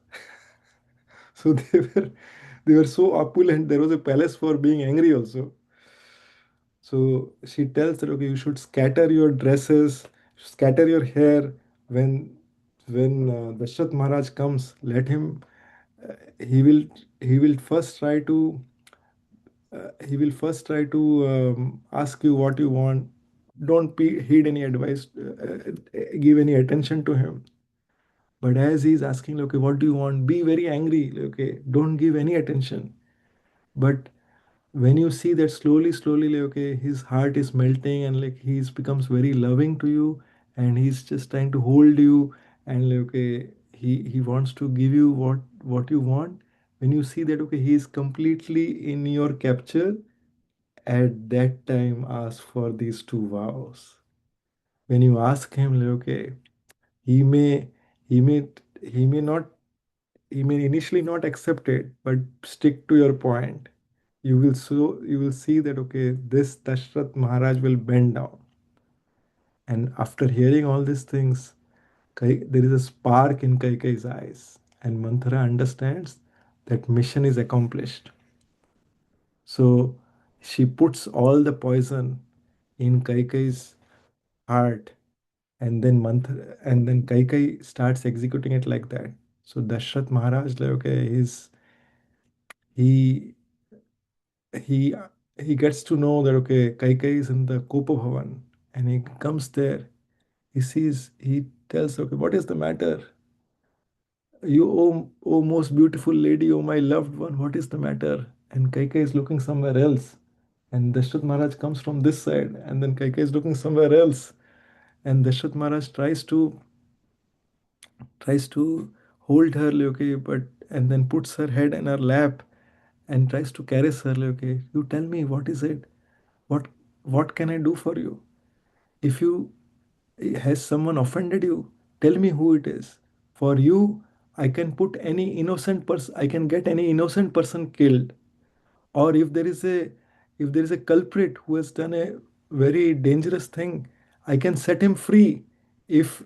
Speaker 1: So they were so opulent. There was a palace for being angry also. So she tells that okay, you should scatter your dresses, scatter your hair when Dashrath Maharaj comes. Let him. He will he will first try to ask you what you want. Don't heed any advice. Give any attention to him. But as he's asking, okay, what do you want? Be very angry. Okay, don't give any attention. But when you see that slowly like, okay, his heart is melting and like he's becomes very loving to you, and he's just trying to hold you, and like, okay, he wants to give you what you want. When you see that okay, he is completely in your capture, at that time ask for these two vows. When you ask him, like, okay, he may, he may, he may not, he may initially not accept it, but stick to your point. You will see that okay, this Dashrath Maharaj will bend down. And after hearing all these things, there is a spark in Kaikai's eyes, and Manthara understands that mission is accomplished. So she puts all the poison in Kaikai's heart, and then Kaikai starts executing it like that. So Dashrath Maharaj, like, okay, he he he gets to know that okay, Kaikai is in the Kopa Bhavan, and he comes there. He tells, okay, what is the matter? You, oh most beautiful lady, oh my loved one, what is the matter? And Kaika is looking somewhere else. And Dashrath Maharaj comes from this side, and then Kaika is looking somewhere else. And Dashrath Maharaj tries to hold her, like, okay, but and then puts her head in her lap and tries to caress her, like, okay, you tell me what is it? What what can I do for you? If you has someone offended you, tell me who it is. For you, I can put any innocent person, I can get any innocent person killed. Or if there is a culprit who has done a very dangerous thing, I can set him free. If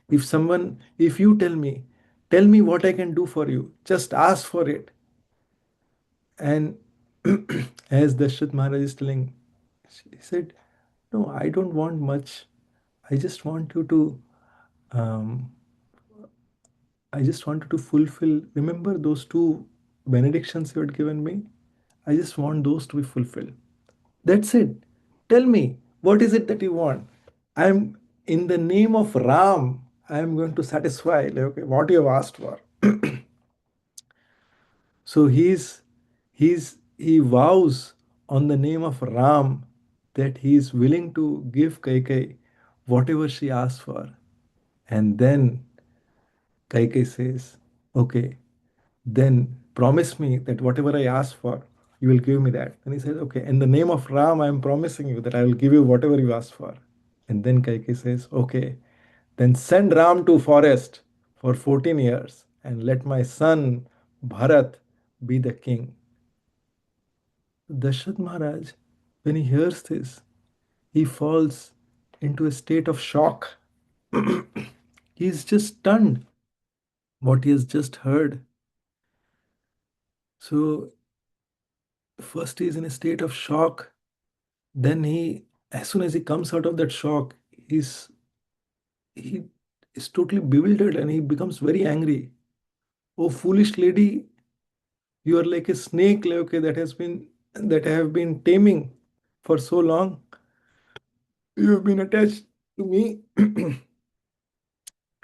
Speaker 1: if you tell me what I can do for you. Just ask for it. And as Dashrath Maharaj is telling, he said, no, I don't want much. I just want you to um, I just wanted to fulfill. Remember those two benedictions you had given me? I just want those to be fulfilled. That's it. Tell me, what is it that you want? I'm in the name of Ram. I am going to satisfy, like, okay, what you have asked for. So he vows on the name of Ram that he is willing to give Kaikai whatever she asks for. And then Kaikai says, okay, then promise me that whatever I ask for, you will give me that. And he said, okay, in the name of Ram, I am promising you that I will give you whatever you ask for. And then Kaikeyi says, okay, then send Ram to forest for 14 years and let my son Bharat be the king. Dashrath Maharaj, when he hears this, he falls into a state of shock. He is just stunned what he has just heard. So first he is in a state of shock. Then as soon as he comes out of that shock, he is totally bewildered and he becomes very angry. Oh, foolish lady, you are like a snake, like, okay, that I have been taming for so long. You have been attached to me, to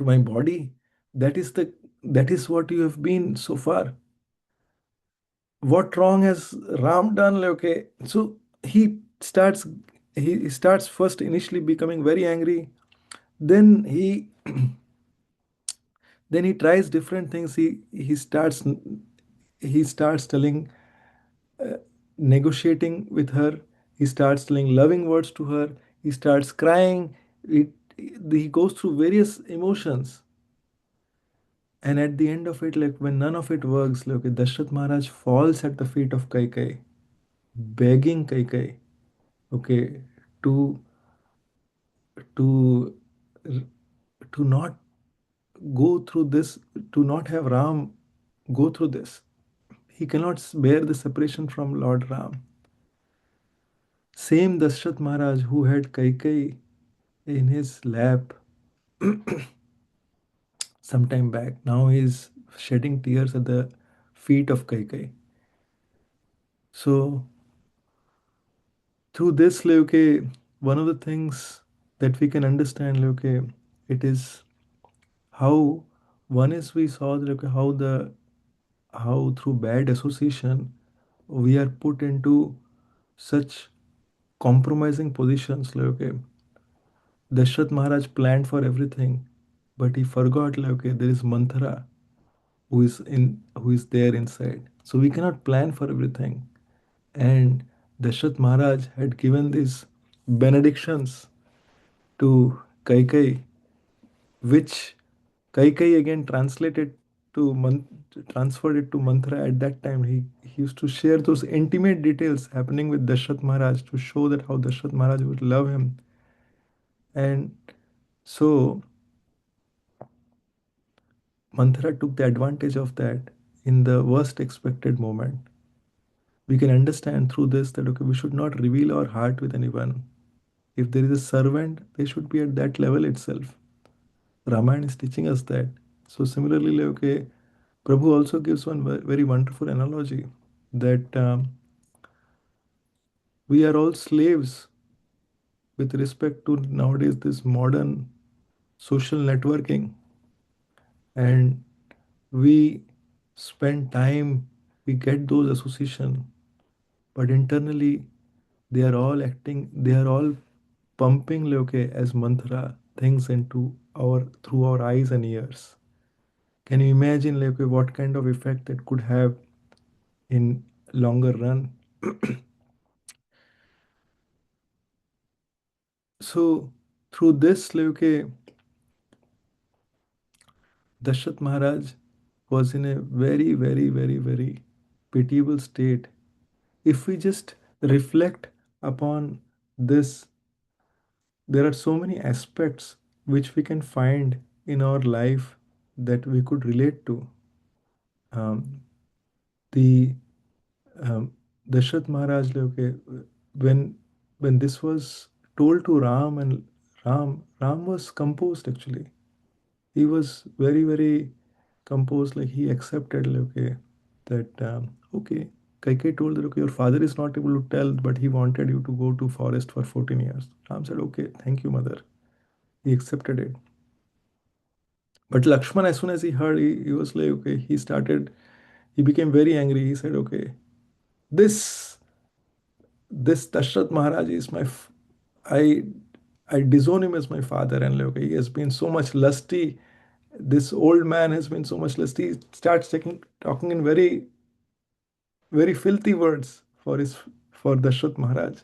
Speaker 1: my body. That is that is what you have been so far. What wrong has Ram done? Like, okay, so starts he starts first initially becoming very angry. Then he tries different things. He starts telling, uh, negotiating with her. He starts telling loving words to her. He starts crying. He goes through various emotions, and at the end of it, like when none of it works, like Dashrath Maharaj falls at the feet of Kaikai, begging Kaikai, okay, to to to not go through this, to not have Ram go through this. He cannot bear the separation from Lord Ram. Same Dashrath Maharaj who had Kaikai in his lap some time back, now he is shedding tears at the feet of Kaikai. So through this, Leuke, one of the things that we can understand, Leuke, it is how one is we saw Leuke, how through bad association we are put into such compromising positions. Like, okay, Dashrath Maharaj planned for everything, but he forgot, like, okay, there is Manthara who is there inside. So we cannot plan for everything. And Dashrath Maharaj had given these benedictions to Kaikai, which Kaikai again translated to transferred it to Mantra at that time. He used to share those intimate details happening with Dashrath Maharaj to show that how Dashrath Maharaj would love him. And so Manthara took the advantage of that in the worst expected moment. We can understand through this that okay, we should not reveal our heart with anyone. If there is a servant, they should be at that level itself. Ramayana is teaching us that. So similarly, like, okay, Prabhu also gives one very wonderful analogy that we are all slaves with respect to nowadays this modern social networking, and we spend time, we get those association, but internally they are all acting, they are all pumping like, okay, as mantra things into our through our eyes and ears. Can you imagine like okay, what kind of effect it could have in longer run? So through this like okay, Dashrath Maharaj was in a very very very very pitiable state. If we just reflect upon this, there are so many aspects which we can find in our life that we could relate to. Um, the Dashrath Maharaj, like, okay, when when this was told to Ram, and Ram was composed actually. He was very very composed. Like he accepted, like, okay, that okay. Kaikai told that okay, your father is not able to tell, but he wanted you to go to forest for 14 years. Ram said, okay, thank you, mother. He accepted it. But Lakshman, as soon as he heard, he was like, okay, he became very angry. He said, okay, this this Dashrath Maharaj is I I disown him as my father, and like, okay, he has been so much lusty. This old man has been so much lusty. He starts talking in very very filthy words for Dashrath Maharaj.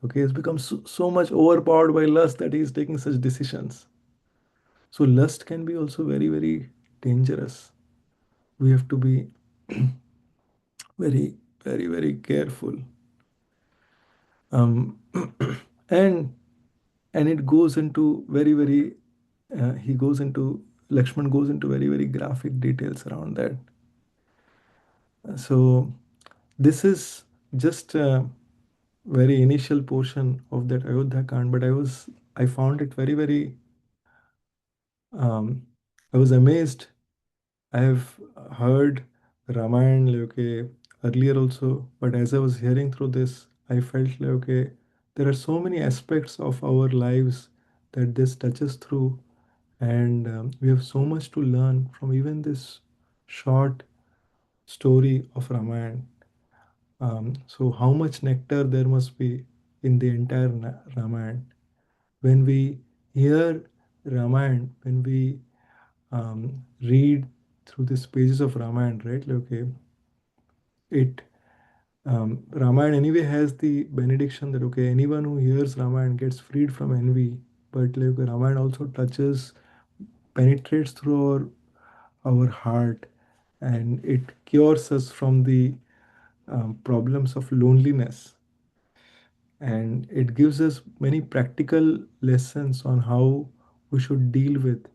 Speaker 1: Okay, he's become so much overpowered by lust that he is taking such decisions. So lust can be also very very dangerous. We have to be very very very careful. um, and and it goes into very very he goes into Lakshman goes into very very graphic details around that. So this is just a very initial portion of that Ayodhya Kand, but I found it very very um, I was amazed. I have heard Ramayana like, okay, earlier also, but as I was hearing through this, I felt like okay, there are so many aspects of our lives that this touches through, and we have so much to learn from even this short story of Ramayana. So, how much nectar there must be in the entire Ramayana? When we hear Ramayana, when we read through these pages of Ramayana, right? Like, okay, it Ramayana anyway has the benediction that okay, anyone who hears Ramayana gets freed from envy. But like Ramayana also touches, penetrates through our heart, and it cures us from the problems of loneliness, and it gives us many practical lessons on how we should deal with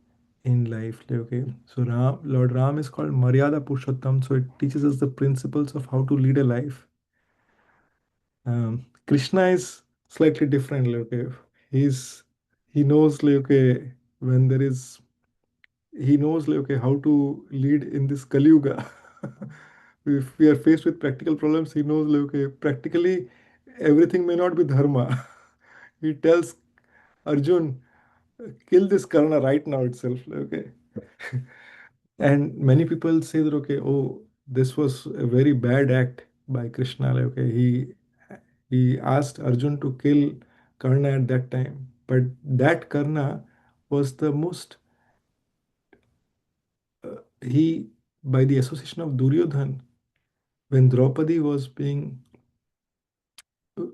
Speaker 1: in life. Like, okay, so Lord Ram is called Maryada Purushottam, so it teaches us the principles of how to lead a life. Krishna is slightly different. Like, okay, he's he knows like okay, when there is he knows like okay, how to lead in this Kali Yuga. If we are faced with practical problems, he knows like okay, practically everything may not be dharma. He tells Arjun, kill this Karna right now itself. Okay. And many people say that, okay, oh, this was a very bad act by Krishna. Like, okay, he asked Arjun to kill Karna at that time. But that Karna was the most, he, by the association of Duryodhan, when Draupadi was being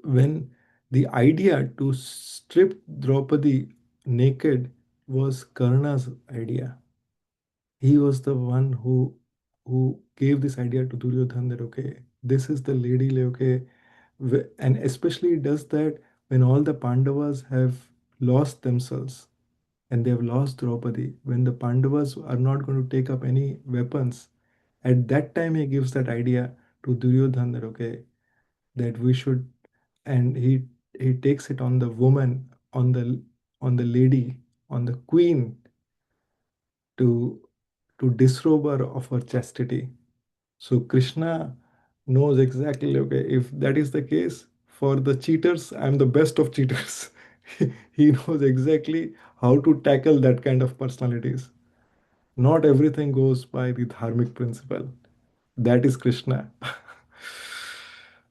Speaker 1: when the idea to strip Draupadi naked was Karna's idea. He was the one who gave this idea to Duryodhan that okay, this is the lady, like, okay, and especially does that when all the Pandavas have lost themselves and they have lost Draupadi. When the Pandavas are not going to take up any weapons, at that time he gives that idea to Duryodhan that okay, that we should, and he takes it on the woman, on the lady, on the queen to disrobe her of her chastity. So Krishna knows exactly, okay, if that is the case, for the cheaters, I'm the best of cheaters. He knows exactly how to tackle that kind of personalities. Not everything goes by the dharmic principle. That is Krishna.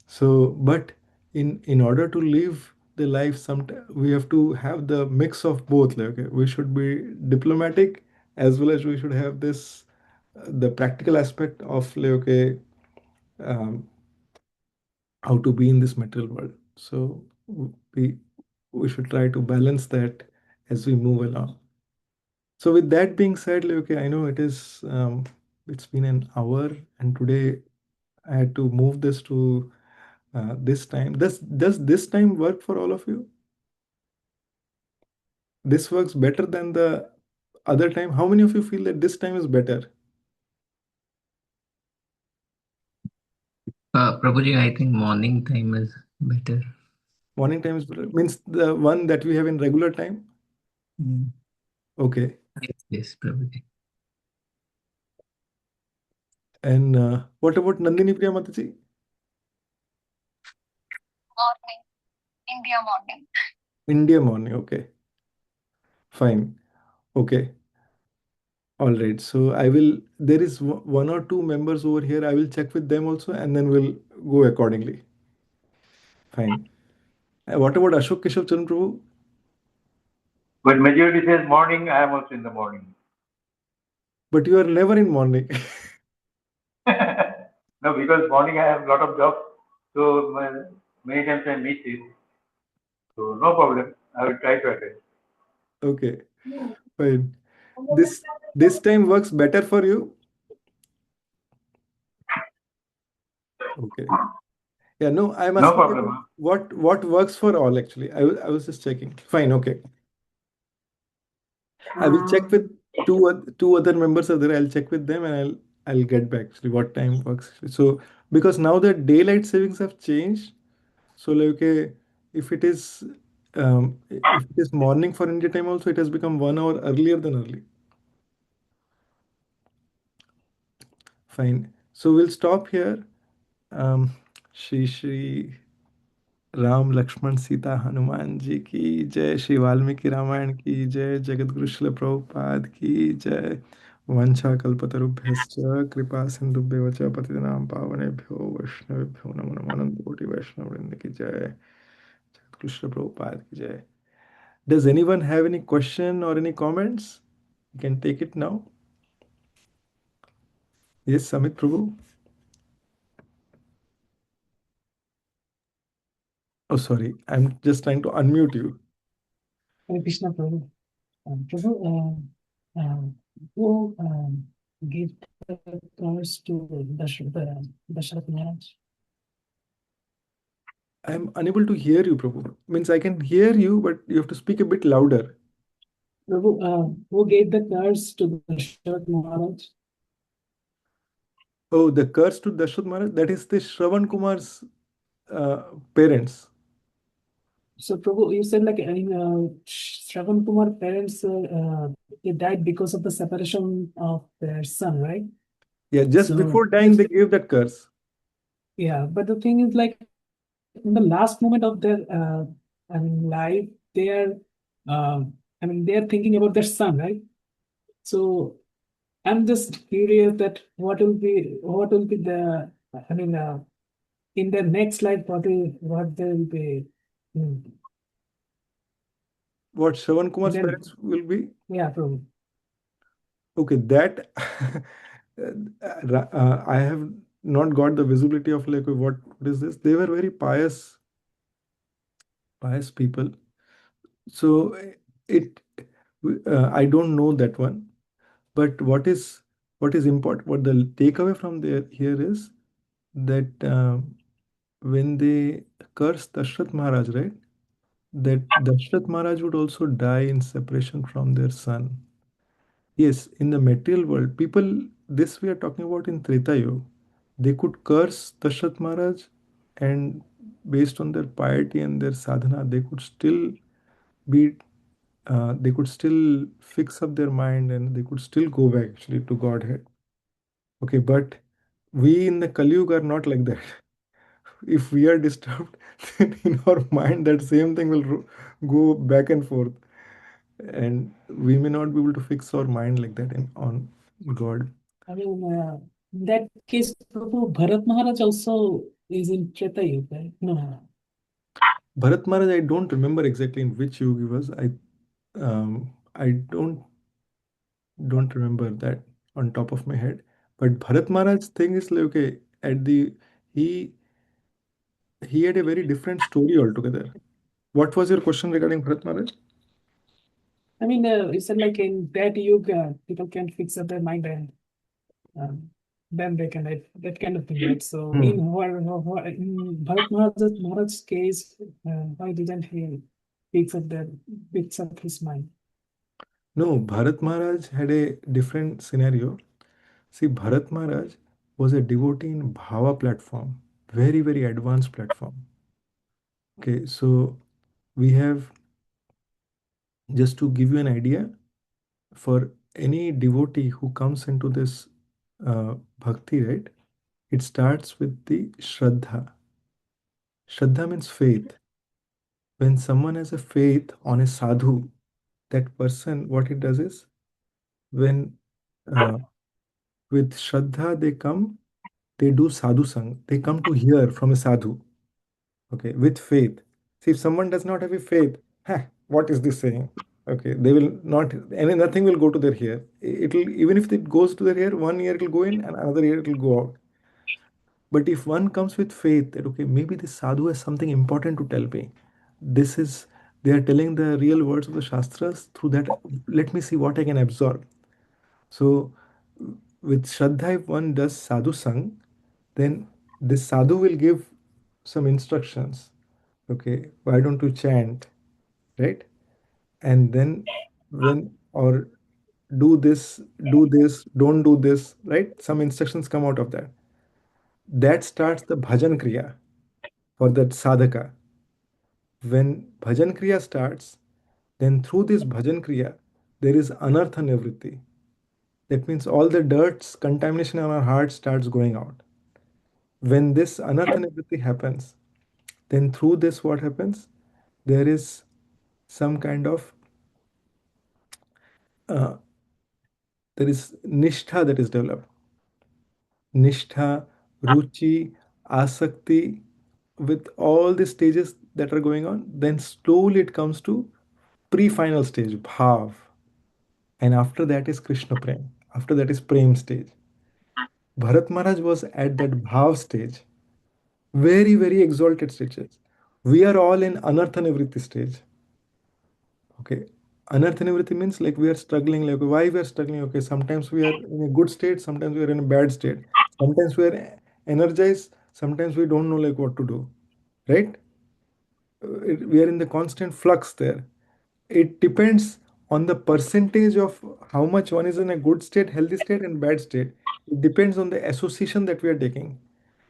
Speaker 1: So, but in order to live the life, sometimes we have to have the mix of both. Like, okay, we should be diplomatic as well as we should have this the practical aspect of like, okay, um, how to be in this material world. So we we should try to balance that as we move along. So with that being said, like, okay, I know it's been an hour, and today I had to move this to this time. Does this time work for all of you? This works better than the other time. How many of you feel that this time is better?
Speaker 3: Prabhuji, I think morning time is better.
Speaker 1: Morning time is better. Means the one that we have in regular time.
Speaker 3: Mm.
Speaker 1: Okay.
Speaker 3: Yes, yes, Prabhuji.
Speaker 1: And what about Nandini Priya Mataji?
Speaker 4: Morning, India morning.
Speaker 1: India morning. Okay. Fine. Okay. All right. So I will. There is one or two members over here. I will check with them also, and then we'll go accordingly. Fine. What about Ashok Keshav Chandra Prabhu?
Speaker 5: When majority says morning, I am also in the morning.
Speaker 1: But you are never in morning.
Speaker 5: No, because morning I have a lot of jobs, so many times I miss it. So no problem. I will try to attend.
Speaker 1: Okay. Fine. This time works better for you. Okay. Yeah. No, I'm
Speaker 5: No
Speaker 1: asking
Speaker 5: problem.
Speaker 1: you what works for all actually. I was just checking. Fine. Okay. I will check with two other members of there. I'll check with them and I'll get back actually what time works. So because now the daylight savings have changed, so like okay, if it is if it is morning for India time also, it has become 1 hour earlier than early. Fine. So we'll stop here. Shri Ram Lakshman Sita Hanuman ji की जय। श्री वाल्मीकि रामायण की जय। जगत गुरु श्रील प्रभुपाद की जय। वंशा कल्पतरुभ्यश्च कृपा सिंधुभ्येव च पतितनां पावनेभ्यो वैष्णवेभ्यो नमो नमः। अनंत कोटि वैष्णव वृंद की जय। जगत गुरु श्रील प्रभुपाद की जय। Does anyone have any question or any comments? You can take it now. Yes, Samit Prabhu. Oh, sorry. I'm just trying to unmute you.
Speaker 2: Hare Krishna Prabhu. Prabhu, who gave the cars to Dashrath Maharaj?
Speaker 1: I'm unable to hear you, Prabhu. Means I can hear you, but you have to speak a bit louder.
Speaker 2: Prabhu, who gave the cars to Dashrath Maharaj?
Speaker 1: Oh, the curse to Dashrath Maharaj, that is the Shravan Kumar's parents.
Speaker 2: So, Prabhu, you said like Shravan Kumar parents they died because of the separation of their son, right?
Speaker 1: Yeah, just
Speaker 2: So,
Speaker 1: before dying, they gave that curse.
Speaker 2: yeah, but the thing is like in the last moment of their life, they are they are thinking about their son, right? So I'm just curious that what will be the in their next life what they will be hmm,
Speaker 1: What Shravan
Speaker 2: and
Speaker 1: Kumar's
Speaker 2: then
Speaker 1: parents will be?
Speaker 2: yeah, Prabhu.
Speaker 1: Okay, that I have not got the visibility of like what is this. They were very pious pious people. So it I don't know that one, but what is important, what the takeaway from there here is that when they curse Dashrath Maharaj, right? That Dashrath Maharaj would also die in separation from their son. Yes, in the material world, people, this we are talking about in Treta Yuga, they could curse Dashrath Maharaj, and based on their piety and their sadhana, be, they could still fix up their mind and they could still go back actually to Godhead. Okay, but we in the Kali Yuga are not like that. If we are disturbed, then in our mind, that same thing will go back and forth, and we may not be able to fix our mind like that on God.
Speaker 2: I mean, in that case, Prabhu, Bharat Maharaj also is in Treta Yuga, right? No.
Speaker 1: Bharat Maharaj, I don't remember exactly in which yuga he was. I don't remember that on top of my head. But Bharat Maharaj thing is like, okay, at the he he had a very different story altogether. What was your question regarding Bharat Maharaj?
Speaker 2: I mean, you said like in that yuga, people can fix up their mind and um, then they can like, that kind of thing, right? So
Speaker 1: Hmm.
Speaker 2: in Bharat Maharaj's case, why didn't he fix up his mind?
Speaker 1: No, Bharat Maharaj had a different scenario. See, Bharat Maharaj was a devotee in Bhava platform, very, very advanced platform. Okay, so we have, just to give you an idea, for any devotee who comes into this bhakti, right? It starts with the Shraddha. Shraddha means faith. When someone has a faith on a sadhu, that person, what it does is, when uh, with Shraddha they come, they do sadhu sang. They come to hear from a sadhu. Okay, with faith. See, if someone does not have a faith, what is this saying? Okay, they will not, and nothing will go to their ear. It'll, even if it goes to their ear, one ear it will go in and another ear it will go out. But if one comes with faith that, okay, maybe this sadhu has something important to tell me, this is, they are telling the real words of the Shastras, through that, let me see what I can absorb. So, with Shraddha, if one does sadhu sang, then this sadhu will give some instructions. Okay, why don't you chant, right? And then, when, or do this, don't do this, right? Some instructions come out of that. That starts the bhajan kriya for that sadhaka. When bhajan kriya starts, then through this bhajan kriya, there is anartha nivritti. That means all the dirts, contamination in our heart starts going out. When this anartha nivritti happens, then through this, what happens? There is some kind of uh, there is nishtha that is developed. Nishtha, ruchi, asakti, with all the stages that are going on, then slowly it comes to pre-final stage, bhav. And after that is Krishna Prem. After that is Prem stage. Bharat Maharaj was at that bhav stage, very, very exalted stages. We are all in anartha nivritti stage. Okay. Anartha nivritti means like we are struggling, like why we are struggling. Okay, sometimes we are in a good state, sometimes we are in a bad state. Sometimes we are energized, sometimes we don't know like what to do. Right? We are in the constant flux there. It depends on the percentage of how much one is in a good state, healthy state, and bad state. It depends on the association that we are taking.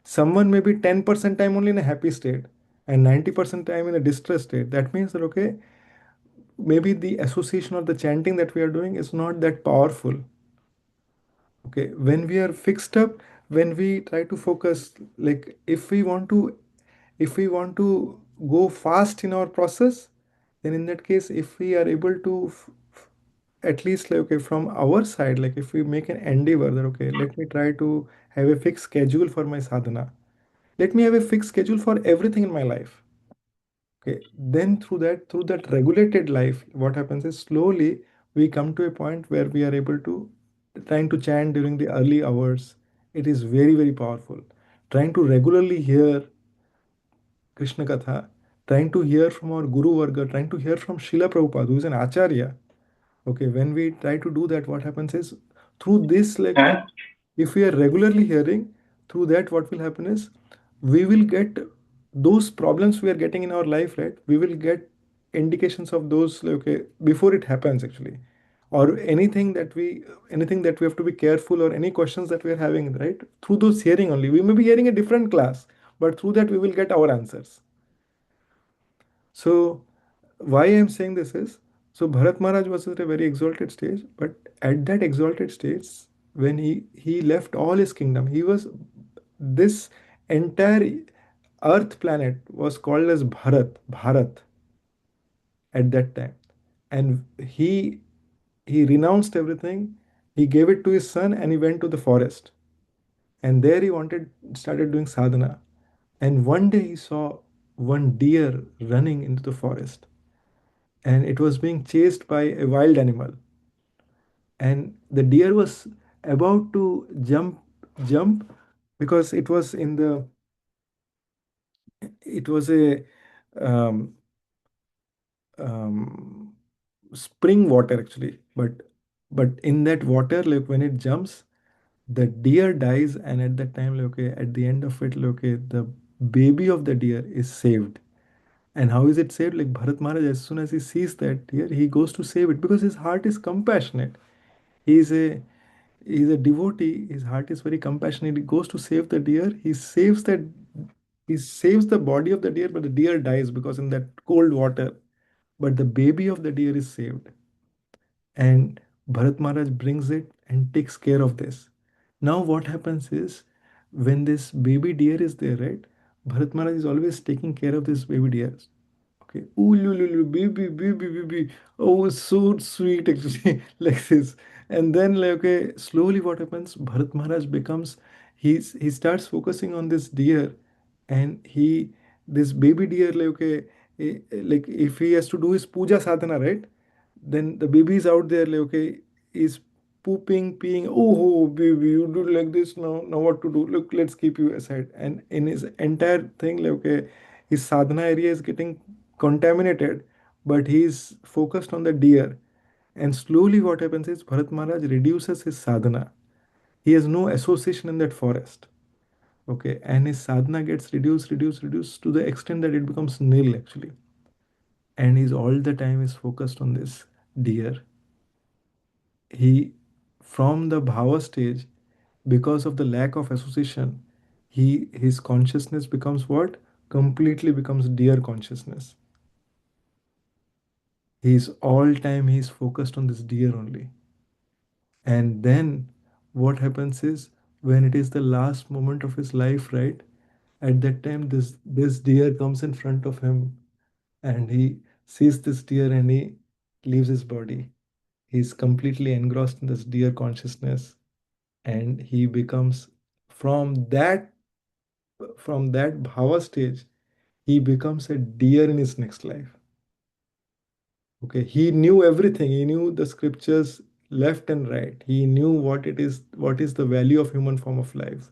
Speaker 1: Someone may be 10% time only in a happy state and 90% time in a distressed state. That means that, okay, maybe the association or the chanting that we are doing is not that powerful. Okay, when we are fixed up, when we try to focus, like if we want to go fast in our process, then in that case, if we are able to at least, like, okay, from our side, like if we make an endeavor that, okay, let me try to have a fixed schedule for my sadhana, let me have a fixed schedule for everything in my life. Okay, then through that regulated life, what happens is slowly we come to a point where we are able to trying to chant during the early hours. It is very, very powerful. Trying to regularly hear Krishna Katha, trying to hear from our Guru Varga, trying to hear from Srila Prabhupada, who is an Acharya. Okay, when we try to do that, what happens is through this, like if we are regularly hearing, through that, what will happen is we will get those problems we are getting in our life, right? We will get indications of those, like, okay, before it happens actually, or anything that we have to be careful, or any questions that we are having, right? Through those hearing only, we may be hearing a different class, but through that we will get our answers. So why I'm saying this is, so Bharat Maharaj was at a very exalted stage, but at that exalted stage, when he left all his kingdom, he was this entire Earth planet was called as Bharat at that time, and he renounced everything. He gave it to his son, and he went to the forest, and there he wanted started doing sadhana. And one day he saw one deer running into the forest, and it was being chased by a wild animal, and the deer was about to jump because it was a um, um, spring water actually, but in that water, like when it jumps, the deer dies, and at that time, like, okay, at the end of it, like, okay, the baby of the deer is saved. And how is it saved? Like Bharat Maharaj, as soon as he sees that deer, he goes to save it because his heart is compassionate. He's a he's a devotee. His heart is very compassionate. He goes to save the deer. He saves the body of the deer, but the deer dies because in that cold water. But the baby of the deer is saved. And Bharat Maharaj brings it and takes care of this. Now what happens is, when this baby deer is there, right? Bharat Maharaj is always taking care of this baby deer. Okay. Ooh, lulu, baby, baby, baby. Oh, it's so sweet actually, like this. And then, like, okay, slowly what happens? Bharat Maharaj becomes, he starts focusing on this deer, and this baby deer, like, okay, like if he has to do his puja sadhana, right? Then the baby is out there, like, okay, is pooping, peeing. Oh, baby, you do like this now. Now what to do? Look, let's keep you aside. And in his entire thing, like, okay, his sadhana area is getting contaminated, but he's focused on the deer. And slowly, what happens is Bharat Maharaj reduces his sadhana. He has no association in that forest. Okay, and his sadhana gets reduced to the extent that it becomes nil actually. And he's all the time is focused on this deer. He, from the bhava stage, because of the lack of association, his consciousness becomes what? Completely becomes deer consciousness. He's all time he's focused on this deer only. And then what happens is, when it is the last moment of his life, right? At that time, this deer comes in front of him, and he sees this deer, and he leaves his body. He's completely engrossed in this deer consciousness, and he becomes, from that bhava stage, he becomes a deer in his next life. Okay, he knew everything. He knew the scriptures left and right. He knew what is the value of human form of life.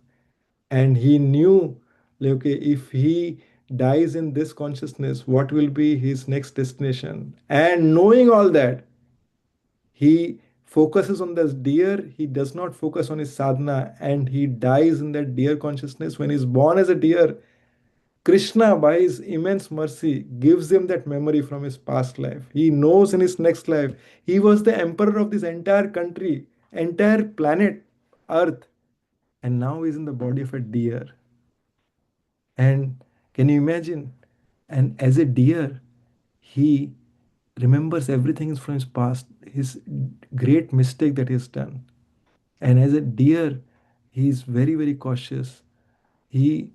Speaker 1: And he knew, like, okay, if he dies in this consciousness, what will be his next destination? And knowing all that, he focuses on this deer. He does not focus on his sadhana, and he dies in that deer consciousness. When he's born as a deer, Krishna, by his immense mercy, gives him that memory from his past life. He knows in his next life, he was the emperor of this entire country, entire planet, Earth, and now he's in the body of a deer. And can you imagine? And as a deer, he remembers everything from his past, his great mistake that he has done. And as a deer, he is very, very cautious. He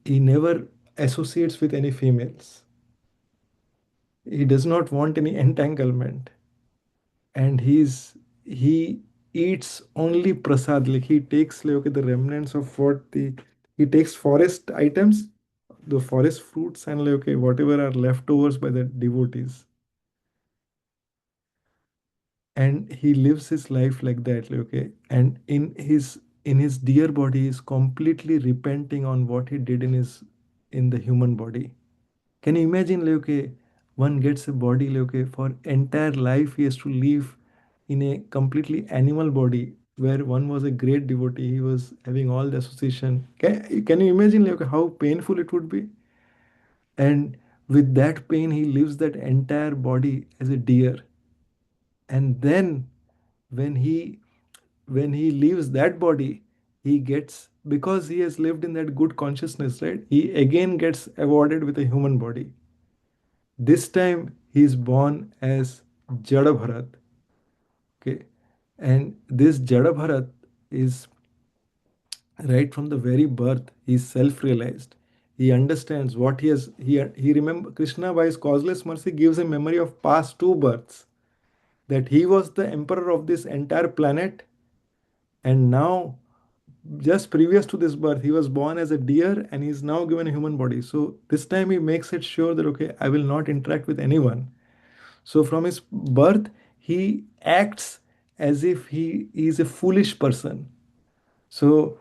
Speaker 1: he never associates with any females. He does not want any entanglement, and he eats only prasad. Like he takes, like, okay, the remnants of what the he takes forest items, the forest fruits, and, like, okay, whatever are leftovers by the devotees, and he lives his life like that, like, okay, and in his dear body, he is completely repenting on what he did in the human body. Can you imagine, like, okay, one gets a body, like, okay, for entire life he has to live in a completely animal body where one was a great devotee, he was having all the association. Can you imagine, like, how painful it would be? And with that pain, he lives that entire body as a deer. And then when he leaves that body, he gets, because he has lived in that good consciousness, right? He again gets awarded with a human body. This time he is born as Jada Bharat. Okay. And this Jada Bharat is, right from the very birth, he's self-realized. He understands what he remember. Krishna, by his causeless mercy, gives a memory of past two births, that he was the emperor of this entire planet, and now, just previous to this birth, he was born as a deer and he's now given a human body. So this time he makes it sure that, okay, I will not interact with anyone. So from his birth, he acts as if he is a foolish person. So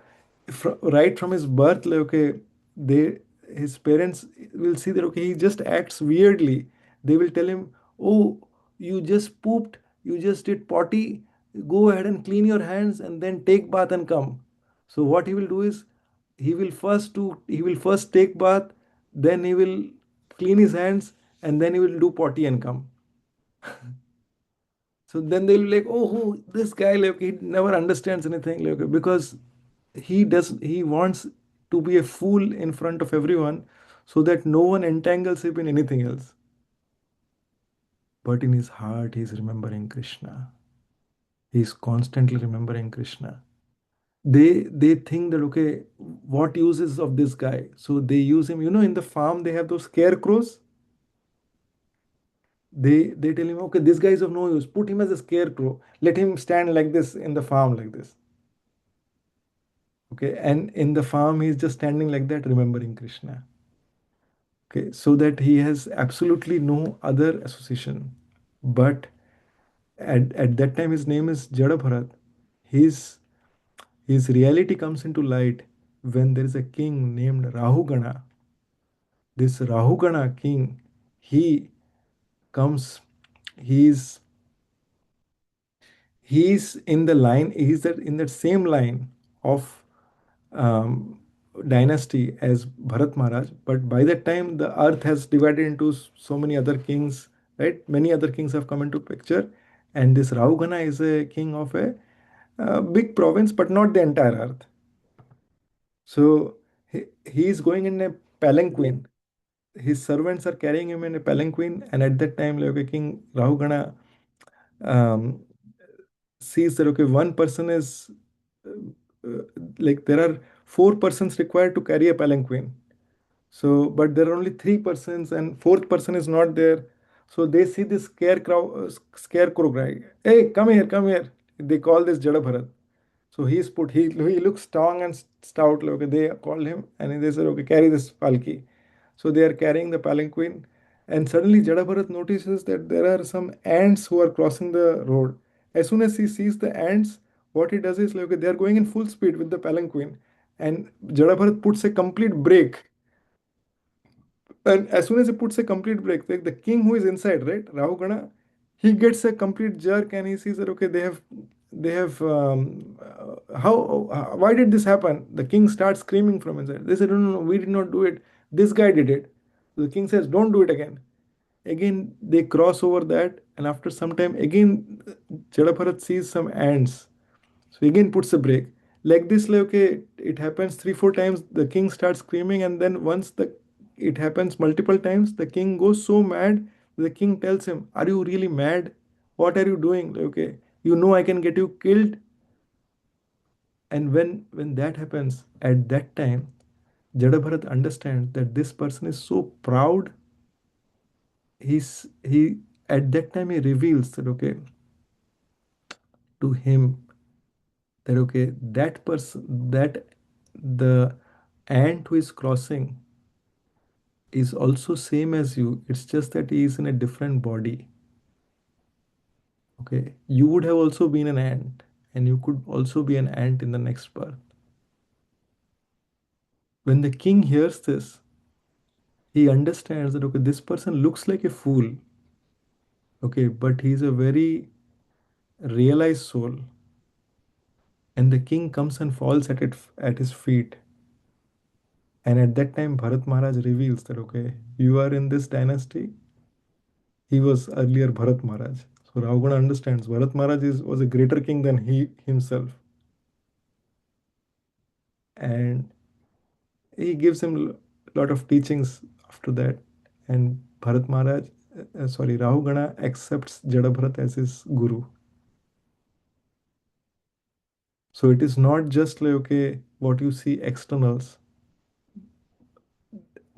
Speaker 1: right from his birth, like, okay, they his parents will see that, okay, he just acts weirdly. They will tell him, oh, you just pooped, you just did potty, go ahead and clean your hands and then take bath and come. So what he will do is, he will first take bath, then he will clean his hands, and then he will do potty and come. So then they'll be like, oh, who this guy, like, he never understands anything, like, because he wants to be a fool in front of everyone, so that no one entangles him in anything else. But in his heart, he's remembering Krishna. He's constantly remembering Krishna. They think that, okay, what use is of this guy? So they use him. In the farm they have those scarecrows. They tell him, okay, this guy is of no use. Put him as a scarecrow. Let him stand like this in the farm, like this. Okay, and in the farm he's just standing like that, remembering Krishna. Okay, so that he has absolutely no other association. But at that time his name is Jada Bharat. His reality comes into light when there is a king named Rahugana. This Rahugana king, he comes, he's he's in the line, he's in that same line of um, dynasty as Bharat Maharaj, but by that time the earth has divided into so many other kings, right? Many other kings have come into picture, and this Rahugana is a king of a big province, but not the entire earth. So he is going in a palanquin. His servants are carrying him in a palanquin, and at that time, like, King Rahugana um, sees that, okay, one person is like, there are four persons required to carry a palanquin. So, but there are only three persons, and fourth person is not there. So they see this scarecrow guy. Hey, come here, come here. They call this Jada Bharat. So he looks strong and stout. Like, okay, they call him and they said, okay, carry this palki. So they are carrying the palanquin, and suddenly Jada Bharat notices that there are some ants who are crossing the road. As soon as he sees the ants, what he does is, like, okay, they are going in full speed with the palanquin, and Jada Bharat puts a complete brake. And as soon as he puts a complete brake, like, the king who is inside, right, Rahugana, he gets a complete jerk and he sees that, okay, they have why did this happen? The king starts screaming from inside. They said, no, no, no, we did not do it. This guy did it. So the king says, don't do it again. Again, they cross over that, and after some time, again, Jadabharat sees some ants, so he again puts a brake. Like this, like, okay, it happens three, four times. The king starts screaming, and then once the it happens multiple times, the king goes so mad. The king tells him, "Are you really mad? What are you doing? Like, okay, you know I can get you killed." And when that happens, at that time, Jadabharat understands that this person is so proud. He At that time he reveals that, okay, to him, that, okay, that person, that the ant who is crossing is also same as you. It's just that he is in a different body. Okay, you would have also been an ant, and you could also be an ant in the next birth. When the king hears this, he understands that okay, this person looks like a fool, okay, but he's a very realized soul. And the king comes and falls at his feet. And at that time, Bharat Maharaj reveals that okay, you are in this dynasty. He was earlier Bharat Maharaj. So Ravana understands Bharat Maharaj was a greater king than he himself. And he gives him a lot of teachings after that. And Bharat Maharaj, Rahugana accepts Jadabharat as his guru. So it is not just like, okay, what you see externals.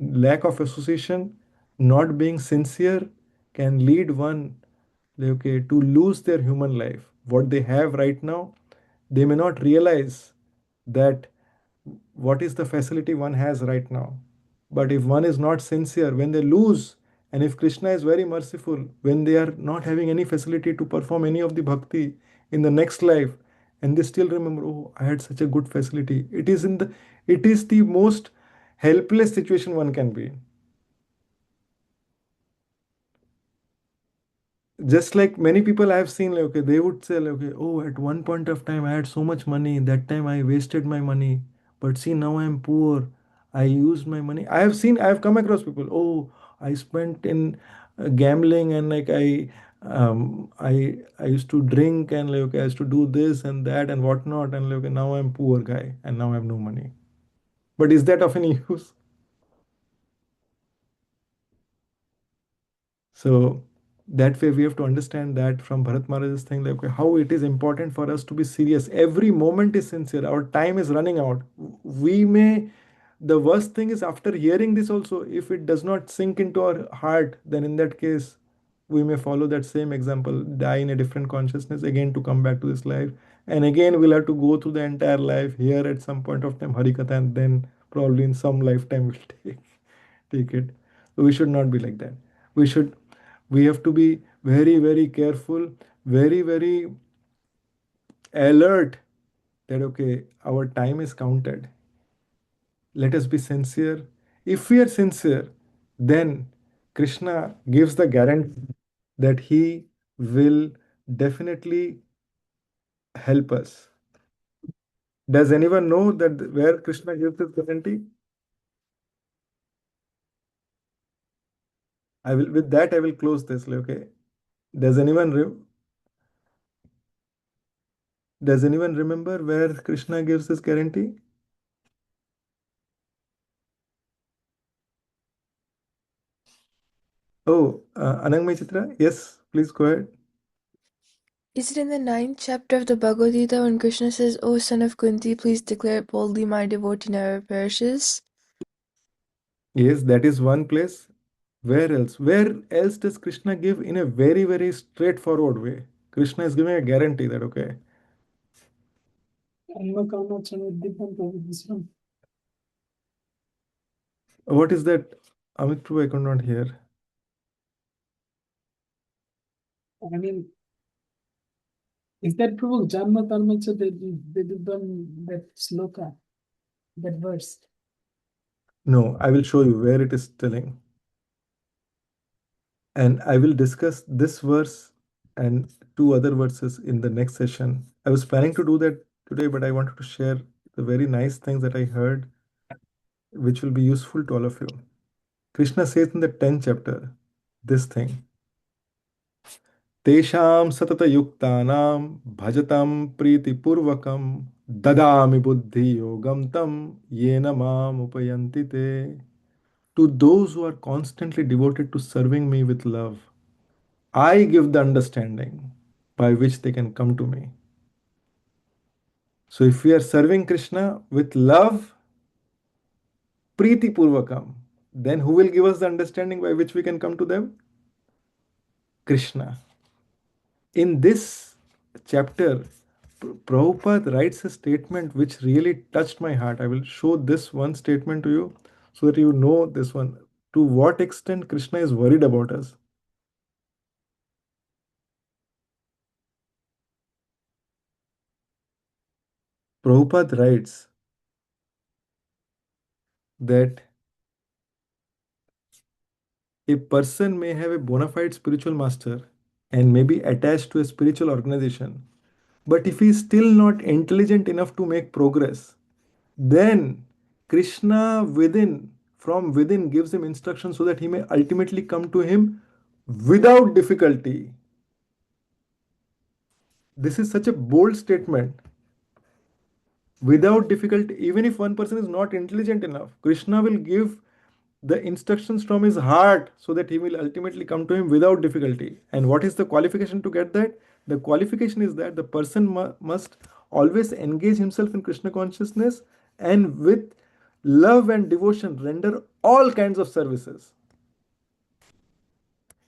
Speaker 1: Lack of association, not being sincere can lead one like, okay, to lose their human life. What they have right now, they may not realize that what is the facility one has right now. But if one is not sincere, when they lose, and if Krishna is very merciful, when they are not having any facility to perform any of the bhakti in the next life, and they still remember, oh, I had such a good facility. It is the most helpless situation one can be in. Just like many people I have seen, like, okay, they would say, like, okay, oh, at one point of time I had so much money. That time I wasted my money. But see, now I'm poor. I used my money. I have come across people. Oh, I spent in gambling and like I used to drink and like okay, I used to do this and that and whatnot and like okay, now I'm poor guy and now I have no money. But is that of any use? So that way we have to understand that from Bharat Maharaj's thing, like how it is important for us to be serious. Every moment is sincere. Our time is running out. We may, the worst thing is after hearing this also, if it does not sink into our heart, then in that case, we may follow that same example, die in a different consciousness again to come back to this life. And again, we'll have to go through the entire life here at some point of time, Harikatha, and then probably in some lifetime we'll take it. So we should not be like that. We should we have to be very very careful, very very alert that okay, our time is counted. Let us be sincere. If we are sincere, then Krishna gives the guarantee that he will definitely help us. Does anyone know that where Krishna gives this guarantee? I will close this, okay. does anyone re- does anyone remember where Krishna gives this guarantee? Oh, Anangmay Chitra, yes, please go ahead.
Speaker 6: Is it in the 9th chapter of the Bhagavad Gita when Krishna says, O son of Kunti, please declare it boldly, my devotee never perishes?
Speaker 1: Yes, that is one place. Where else? Where else does Krishna give in a very, very straightforward way? Krishna is giving a guarantee that, okay,
Speaker 2: Karma Kama Chanudipam Prabhu, this one.
Speaker 1: what is that? Amit Prabhu, I could not hear.
Speaker 2: I mean, is that Prabhu Janma Karma Chanudipam, that sloka, that verse?
Speaker 1: No, I will show you where it is telling. And I will discuss this verse and two other verses in the next session. I was planning to do that today, but I wanted to share the very nice things that I heard, which will be useful to all of you. Krishna says in the 10th chapter this thing. तेषां सततयुक्तानां भजतां प्रीतिपूर्वकं ददामि बुद्धियोगं तं येन माम् उपयन्ति ते. To those who are constantly devoted to serving me with love, I give the understanding by which they can come to me. So if we are serving Krishna with love, Preeti Purvakam, then who will give us the understanding by which we can come to them? Krishna. In this chapter, Prabhupada writes a statement which really touched my heart. I will show this one statement to you so that you know this one. To what extent Krishna is worried about us. Prabhupada writes that A person may have a bona fide spiritual master and may be attached to a spiritual organization, but if he is still not intelligent enough to make progress, then Krishna from within gives him instructions so that he may ultimately come to him without difficulty. This is such a bold statement. Without difficulty, even if one person is not intelligent enough, Krishna will give the instructions from his heart so that he will ultimately come to him without difficulty. And what is the qualification to get that? The qualification is that the person must always engage himself in Krishna consciousness and with love and devotion render all kinds of services.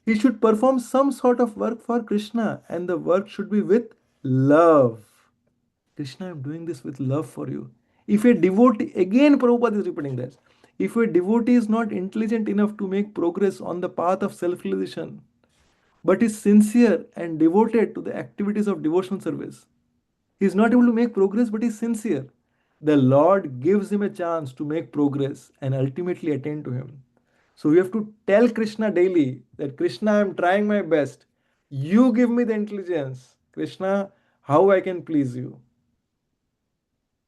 Speaker 1: He should perform some sort of work for Krishna, and the work should be with love. Krishna, I'm doing this with love for you. If a devotee, again Prabhupada is repeating this, if a devotee is not intelligent enough to make progress on the path of self-realization, but is sincere and devoted to the activities of devotional service, he is not able to make progress but is sincere. The Lord gives him a chance to make progress and ultimately attain to him. So we have to tell Krishna daily that Krishna, I'm trying my best. You give me the intelligence. Krishna, how I can please you.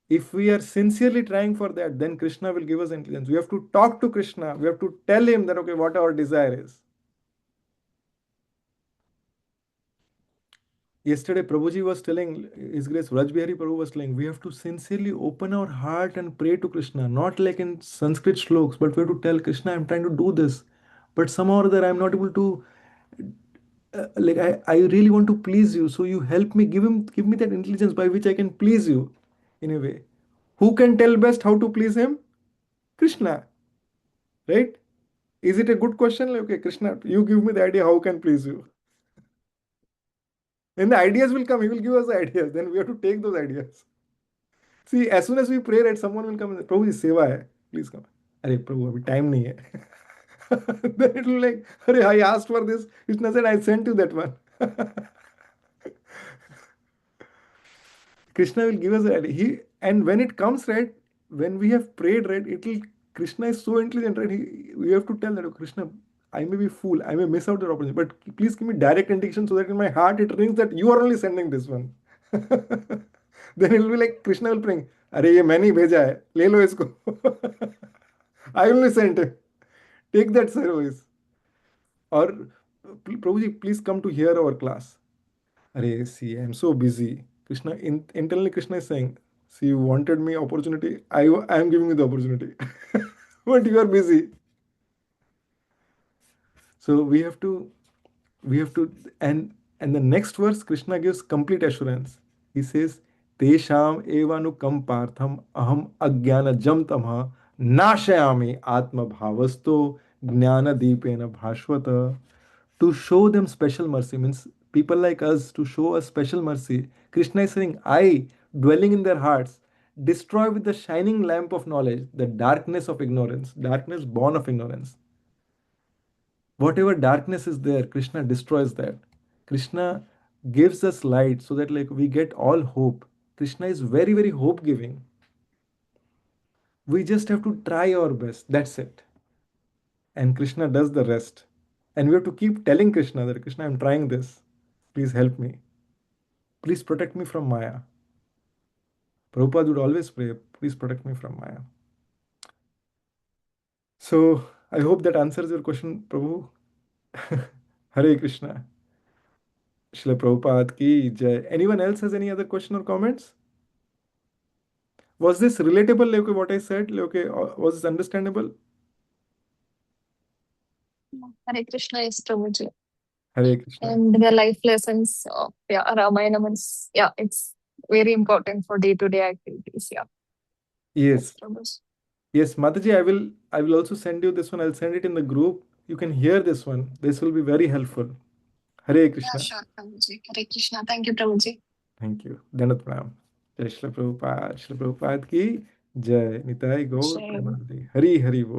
Speaker 1: If we are sincerely trying for that, then Krishna will give us intelligence. We have to talk to Krishna. We have to tell him that, okay, what our desire is. Yesterday, Prabhuji was telling, His Grace Rajbihari Prabhu was telling, we have to sincerely open our heart and pray to Krishna, not like in Sanskrit shloks, but we have to tell Krishna, I'm trying to do this, but somehow or other I'm not able to, I really want to please you, so you help me, give me that intelligence by which I can please you in a way. Who can tell best how to please him? Krishna, right? Is it a good question? Like, okay, Krishna, you give me the idea how can please you. Then the ideas will come. He will give us the ideas. Then we have to take those ideas. See, as soon as we pray, right, someone will come and say, Prabhu ji, seva hai. Please come. Arey, Prabhu, abhi time nahi hai. Then it will like, Arey, I asked for this. Krishna said, I sent you that one. Krishna will give us the idea. And when it comes, right, when we have prayed, right, it will, Krishna is so intelligent, right? We have to tell that, oh, Krishna, I may be fool, I may miss out the opportunity, but please give me direct indication so that in my heart it rings that you are only sending this one. Then it will be like Krishna will bring, अरे ये मैंने ही भेजा है, ले लो इसको. I only sent it. Take that service. Or Prabhuji, please come to hear our class. Arey, see, I'm so busy. Krishna, internally Krishna is saying, see, you wanted me opportunity. I am giving you the opportunity. But you are busy. So we have to, and the next verse, Krishna gives complete assurance. He says, Tesham evanukam partham aham ajnana jam tamha nashayami atma bhavasto jnana deepena bhashvata. To show them special mercy means people like us to show us special mercy. Krishna is saying, I, dwelling in their hearts, destroy with the shining lamp of knowledge the darkness of ignorance, darkness born of ignorance. Whatever darkness is there, Krishna destroys that. Krishna gives us light so that like we get all hope. Krishna is very, very hope giving. We just have to try our best. That's it. And Krishna does the rest. And we have to keep telling Krishna that Krishna, I'm trying this. Please help me. Please protect me from Maya. Prabhupada would always pray, please protect me from Maya. So I hope that answers your question, Prabhu. Hare Krishna. Srila Prabhupada ki jai. Anyone else has any other question or comments? Was this relatable, like what I said? Like, was this understandable?
Speaker 4: Hare Krishna is Prabhuji.
Speaker 1: Hare Krishna.
Speaker 4: And the life lessons of Ramayana is, it's very important for day-to-day activities. Yeah.
Speaker 1: Yes.
Speaker 4: Prabhuji.
Speaker 1: Yes, Mataji, I will also send you this one. I'll send it in the group. You can hear this one. This will be very helpful. Hare
Speaker 4: Yeah,
Speaker 1: Krishna.
Speaker 4: sure, Prabhuji. Hare Krishna. Thank you, Prabhuji.
Speaker 1: Thank you. Dandat Pranam. Jai Shri Prabhupada. Shri Prabhupada ki jai. Nitai Gaur
Speaker 4: Jai.
Speaker 1: Premanandi. Hari Hari Bol.